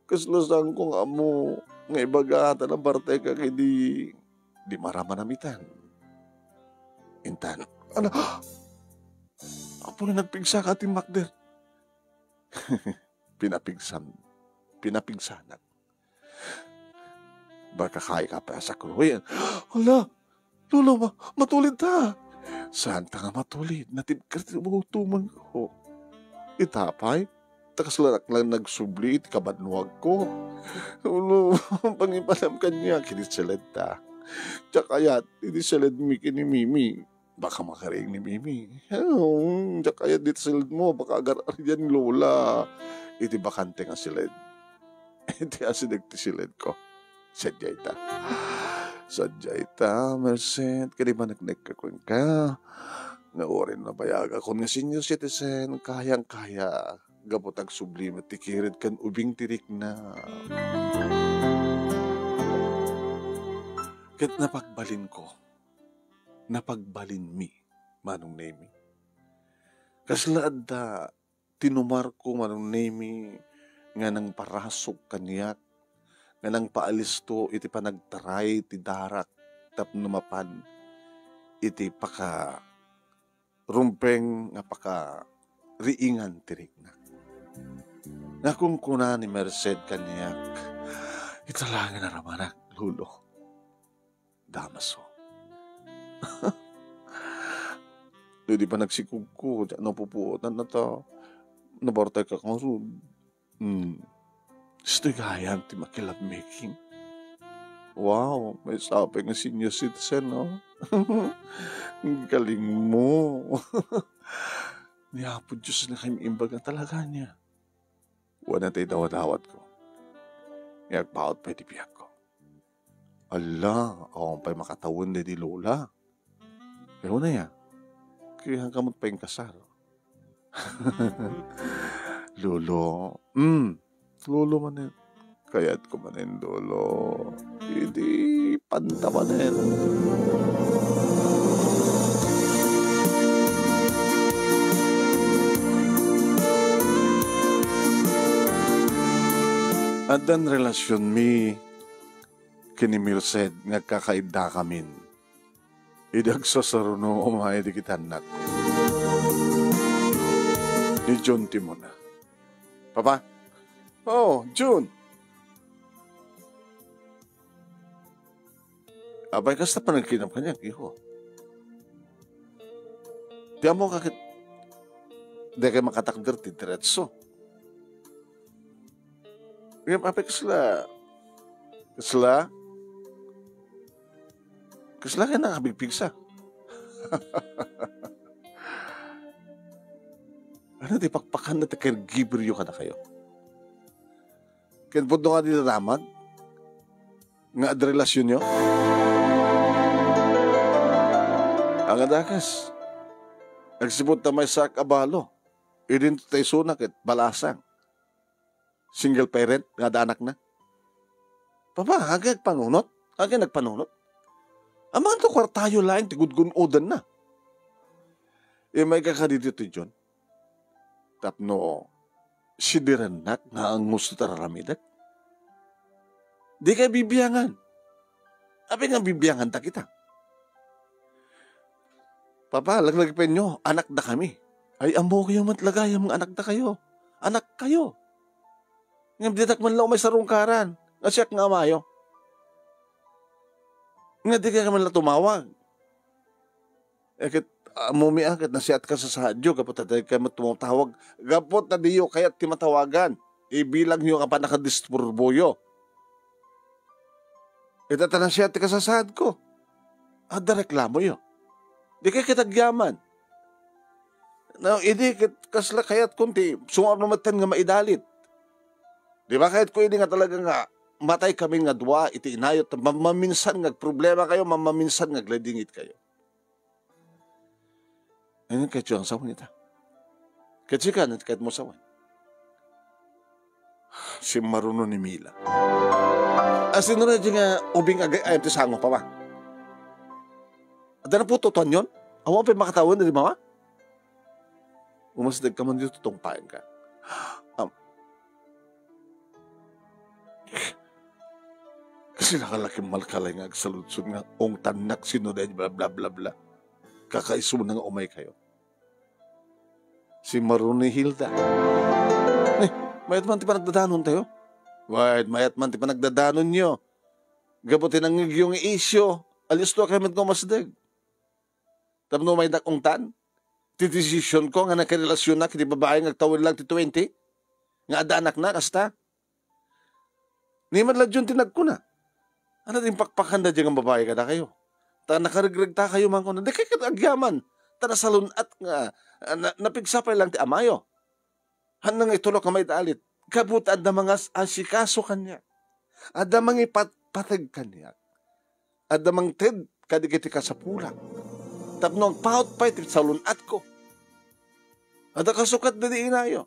S1: Kaslasan ko nga mo, nga ibagata ng parte ka kay di maraman namitan. Intan, ano? Apo na nagpigsa ka, Tim Macder. Pinapigsanat. Baka kaya ka pa sa kruyan. Hala, lolo, matulid ta. Saan ta nga matulid? Natibkat mo tumang ko. Itapay? Takasalarak lang nagsubli, kabadnuwag ko. Lolo, pangipalam kanya, kinisalad ta. Tsaka yat, inisalad mi kini Mimi. Baka makaring ni Mimi. Tsaka yat, dito salad mo, baka agar-ar yan lola. Iti bakante nga silad. Iti asidag ti silad ko. Sadyay ta, Merced, kadi ba nagkakakwen ka? Naorin na bayaga ko nga senior citizen, kayang-kaya, gabot ang sublim at tikirid kan ubing tirik na. Kat napagbalin mi, manong nemi. Kaslaad da, tinumar ko manong nemi, nga nang parasok kanyak, nga nang paalis to, iti pa nagtaray, iti darak, tap numapan, iti paka rumpeng nga paka riingan tirik na. Nga kung kuna ni Merced kanyak, italaga na ramanak, lulo. Damaso. Di pa nagsikog ko, napupuotan na to, nabartay ka kang rud. Gusto gayam ti makilab making. Wow, may sabi nga senior citizen, no? Galing mo. Niyapo Diyos na kayong imbaga talaga niya. Wala tayo dawat-dawat ko. Ngagpaot pa di biyak ko. Ala, ako pa'y makatawin na di lola. Pero na ya, kaya hanggang pa yung kasal. Lolo, lolo manin. Kaya't ko manin, lolo. Hindi panta manin. At dan relasyon mi kini Merced nga kakaida kamin. Idag sasaruno umay di kitanak. Ni John Timona. Papa? Oh, June. Abay, kasta pa nagkinap kanya, iho. Di mo kakit, di kayo makatakder ti diretso. Abay, kasla kayo nakabigpigsa. Ano, di pakpakan na takirgibryo ka na kayo. Kaya po nga dito naman, nga ad relasyon nyo. Ang adakas, nagsibot na may sak abalo, idin tayo sunak at balasang. Single parent, nga anak na. Papa, hagay nagpanunot? Hagay nagpanunot? Ang mga to kwartayo lain, tigudgun odan na. May kakadito ti John. Tapno, sidiranak nga ang gusto tararamidak. Di kayo bibiyangan. Abi nga bibiyangan ta kita. Papa, laglag pa nyo, anak na kami. Ay amo kayo matlagay, mga anak na kayo. Anak kayo. Ngayon ditak man lang may sarungkaran. Nasyak nga mayo. Nga di ka man lang tumawag. Kit mumi akit nasiyat ka sa sadyo kapot na kayo tumawag. Kapot na diyo kaya't timatawagan. Ibilang nyo ka pa nakadisturboyo. Itata na siya ka sa sad ko. Ada reklamo yun. Di ka kitagyaman. Now, hindi kasla kaya't kunti, sungab na matan nga maidalit. Di ba kahit ko hindi nga talaga nga, matay kami nga dua, iti inayot, maminsan nga problema kayo, maminsan nga gladingit kayo. Ayun kahit yung sawan nita. Kahit siya kahit mo sawan. Si Maruno ni Mila. Asin na dyan nga, ubing ayam ti sango pa ba? At na po tutuan yun? Awa pa makatawan na di mama? Umasdag ka man dito tutungpain ka. Kasi nakalaking malkalay nga agsaludsod nga ong tanak sinuday bla bla bla bla. Kakaiso na nga umay kayo. Si Maruno ni Hilda. Mayat man ti pa nagdadanon tayo. Mayat man ti pa nagdadanon nyo. Gabutin ang yung isyo. Alis to kayo magkumasdag. Tapno may dakong tan. Ti-decision ko nga nakarelasyon na kiti babae nagtawid lang ti 20. Nga ada anak na kasta. Ni man lang dyan tinag ko na. Ano din pakpakan na dyan ang babae ka na kayo. Ta nakaregreg ta kayo man ko na. Di kayo agyaman. Ta nasalun at nga napigsapay lang ti amayo. Hanang itulok ka may dalit. Kabutad na mga asikaso kanya. Ada mga ipatpatag kanya. Ada mga ted kadigiti ka sa pulang. Tapno ang paut pa iti sa lunat ko. Ada kasukat na di inayo.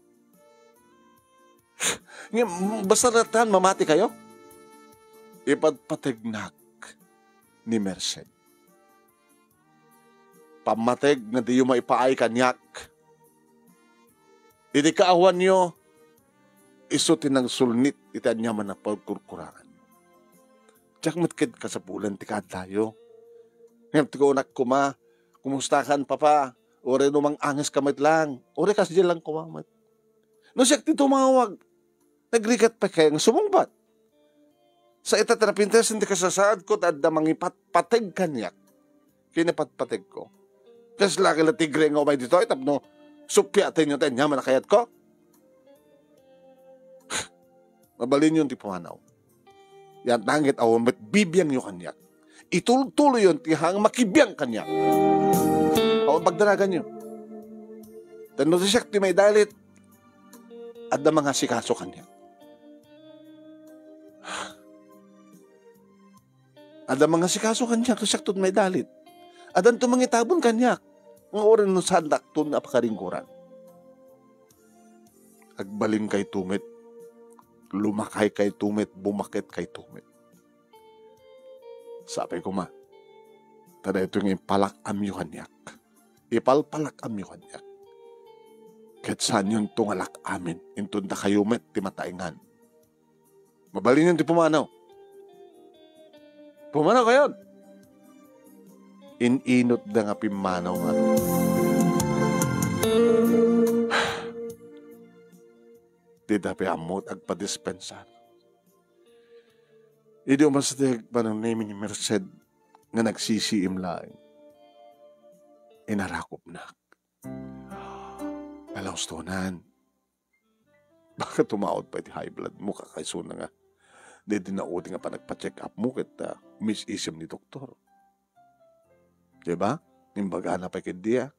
S1: Basta ratan mamati kayo. Ipatpatagnak ni Merced. Pamateg na di yung maipaay kanyak. Iti kaawan nyo, isutin ng sulnit, itan niya man na pagkurkurangan. Tiyak matkid ka sa bulan, tikad tayo. Ngayon, tiko unak kuma, kumustakan papa, ore numang angas kamit lang, ore kasi lang kumamat. No siyak ti tumawag, nagrikat pa kayang sumungbat. Sa itatrapintes, hindi ka sasaad ko, at damang ipatpateg kanyak. Kinipatpateg ko. Kasi laki na tigre nga umay dito, itap no, supyatin nyo tayo, yaman na kayat ko. Mabalin yun ti pumanaw. Yan tangit awan, ba't bibiyang nyo kanyak. Ituloy yun, tihang makibiyang kanyak. Awan pagdanagan nyo. Tano sa siyak ti may dalit, at na mga sikaso kanyak. At na mga sikaso kanyak, to siyak to may dalit. At ang tumangitabon kanyak. Ang orin ng sandak to na pakaringkuran. Agbaling kay tumit, lumakay kay tumit, bumakit kay tumit. Sabi ko ma, tada ito yung ipalak amyo kanyak. Ipalpalak amyo kanyak. Kahit saan yun tungalak amin, intun na kayo met, timataingan. Mabalin yun ti pumanaw. Pumanaw kayo. Ininot na nga pimanaw nga. Di dapat amot agpadispensar. Idi umastig pa ng name ni Merced nga nagsisiim lang. Inarakop na. Alaws tonan. Baka tumaot pa iti high blood mo kakaiso na nga. Di dinauti nga pa nagpa-check up mo kita mis-isim ni doktor. Diba? Nimbaga na pa kidiya.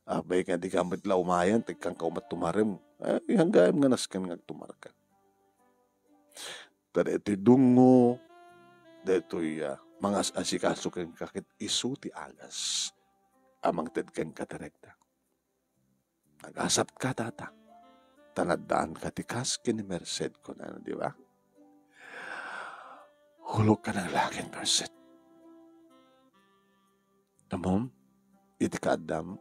S1: Abay nga di ka matla umayan, tigkang kaumat tumarem. Ay, hanggang nga naskan nga tumarka. Tada ito'y dungo, dito'y mga asikaso kang kakit isuti agas. Amang ted kang katarekta. Nag-asap ka tata. Tanadaan ka tikas kini Merced ko na, di ba? Hulog ka ng langit, Merced. Namom, iti ka Adam,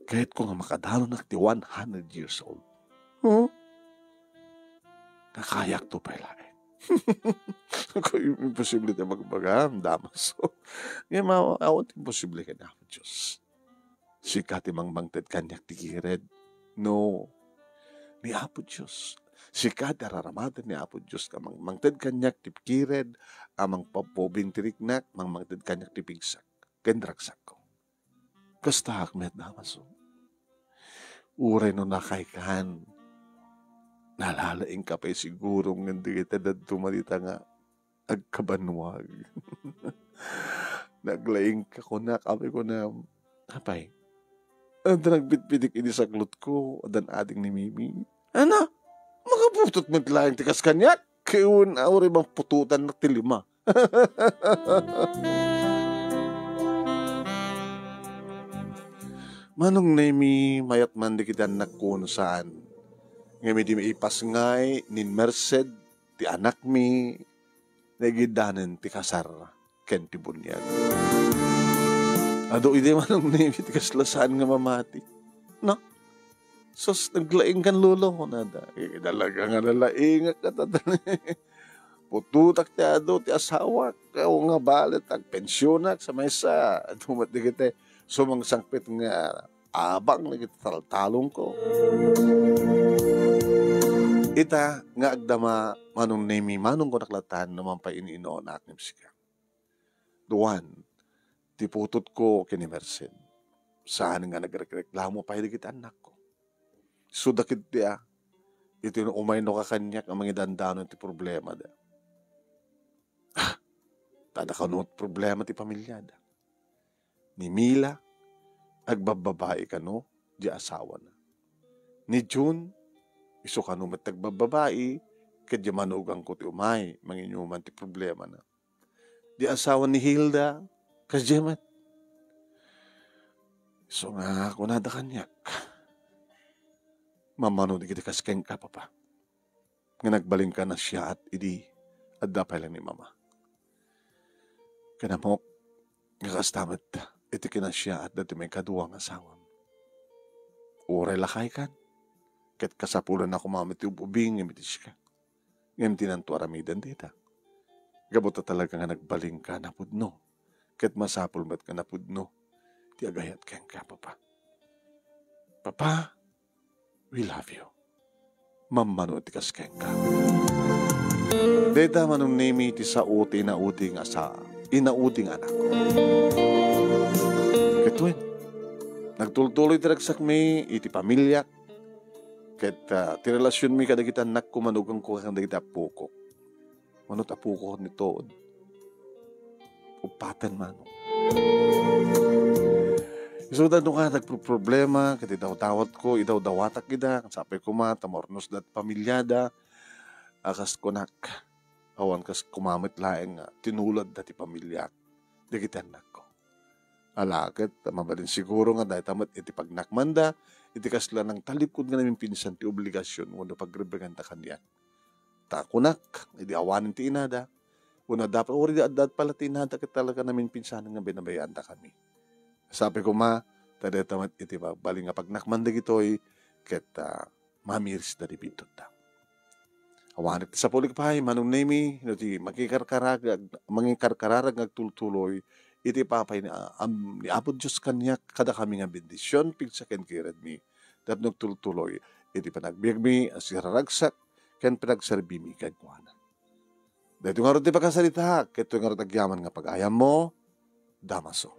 S1: kahit ko nga makadalo na ti 100 years old. Kakayak to pa ilain. Imposible tayo magbagam, damas. So, ngayon, awat imposible ka na, Diyos. Sika ti mangmangted kanyak ti kired. No, ni Apo Diyos. Sika ti araramatan ni Apo Diyos ka mangmangted kanyak ti kired, amang papobing tiriknak, mangmangted kanyak ti pigsak. Kendragsak ko. Kasta akmet damaso. Uray no nakaikan. Nalalaing ka pa'y siguro ng hindi kita na tumalita nga agkabanwag. Naglaing ka ko na, kami ko na, apay, ang nagbitbidik ini sa glut ko, adan ading ni Mimi. Ano? Makaputot mo tila yung tikas kanyak. Kayun, uri bang pututan na tilima. Manong Nemi, mayat man di kita nakun saan. Ngayon di maipas ngay, nin Merced, ti anak mi, nagidanen ti kasar, ken ti bunyag. Ado, hindi manong Nemi, ti kaslasaan nga mamati. No? Sos, naglaing kan lulo ko na da. Dalaga nga nalaing at pututak ti ado, ti asawa, kao nga balit, ag pensyonak sa mesa. Dumat di kita, sumangsangpit nga abang na kita talong ko. Ita nga agdama manong Nemi, manong ko naklatan naman pa iniinoon na aking sika. Duwan, ti putot ko kinimersin. Saan nga nagreklamo pa hindi kita anak ko. Sudakit dia, ito yung umay no kakanyak ang mga dandanon ti problema da. Tada ka no problema ti pamilya da. Ni Mila, agbababae ka no, di asawa na. Ni June, iso ka no matagbababae, kadya manugang ko ti umay, manginyuman ti problema na. Di asawa ni Hilda, kadya mat. So nga, kunada kanyak. Mamano di kita kaskeng ka, papa. Nga nagbaling ka na siya at idi, at dapay lang ni mama. Kanamok, nga kastamat, iti kina siya at dati may kaduwang asawang. Uray lakay kan. Ket kasapulan ako mamit yung ubing, ngamitis ka. Ngayon tinanto aramidan dita. Gabuta talaga nga nagbaling ka na pudno. Ket masapul mat ka na pudno. Ti agayat kang ka, papa. Papa, we love you. Mamano ti kaskeng ka. Deta manong Nemi ti sa uti na uding asa, inauding anak ko. Ketuin, nagtultuloy tiragsak mi iti pamilya. Ket ti relasyon mi kadagita anak ko manugang ko kadagita puko. Manot apuko nito. Upatan mano. So dadong ka nagproblema, kati daw tawat ko, idaw dawatak ida, sabi ko ma, tamornos dat pamilyada, akas kunak, awan kas kumamit laeng, tinulad dati pamilya, di kita anak ko. Alakit, mabalin siguro nga dahil tamat iti pagnakmanda, iti kasla ng talipkod nga namin pinsan ti obligasyon, wano pagrebegan ta kanyan. Ta kunak, iti awanin ti inada, wano dapat, ori di adat pala ti inada, kat talaga namin pinsan nga binabayaan ta kami. Sabi ko ma, tada tamat iti baling nga pagnakmanda gitoy, ket mamiris da ribitot ta. Awanit sa pulik pahay, manong Nemi, iti mangikarkararag nagtultuloy, iti papay ni Apo Diyos kanyak, kada kami nga bendisyon, pigsaken kired mi. Dat nagtultuloy, iti panagbiag mi, asiraragsak, ken pinagserbi mi kagwana. Dito nga rin ti pagkasalita, keto nga rin agyaman nga pag-ayam mo, damaso.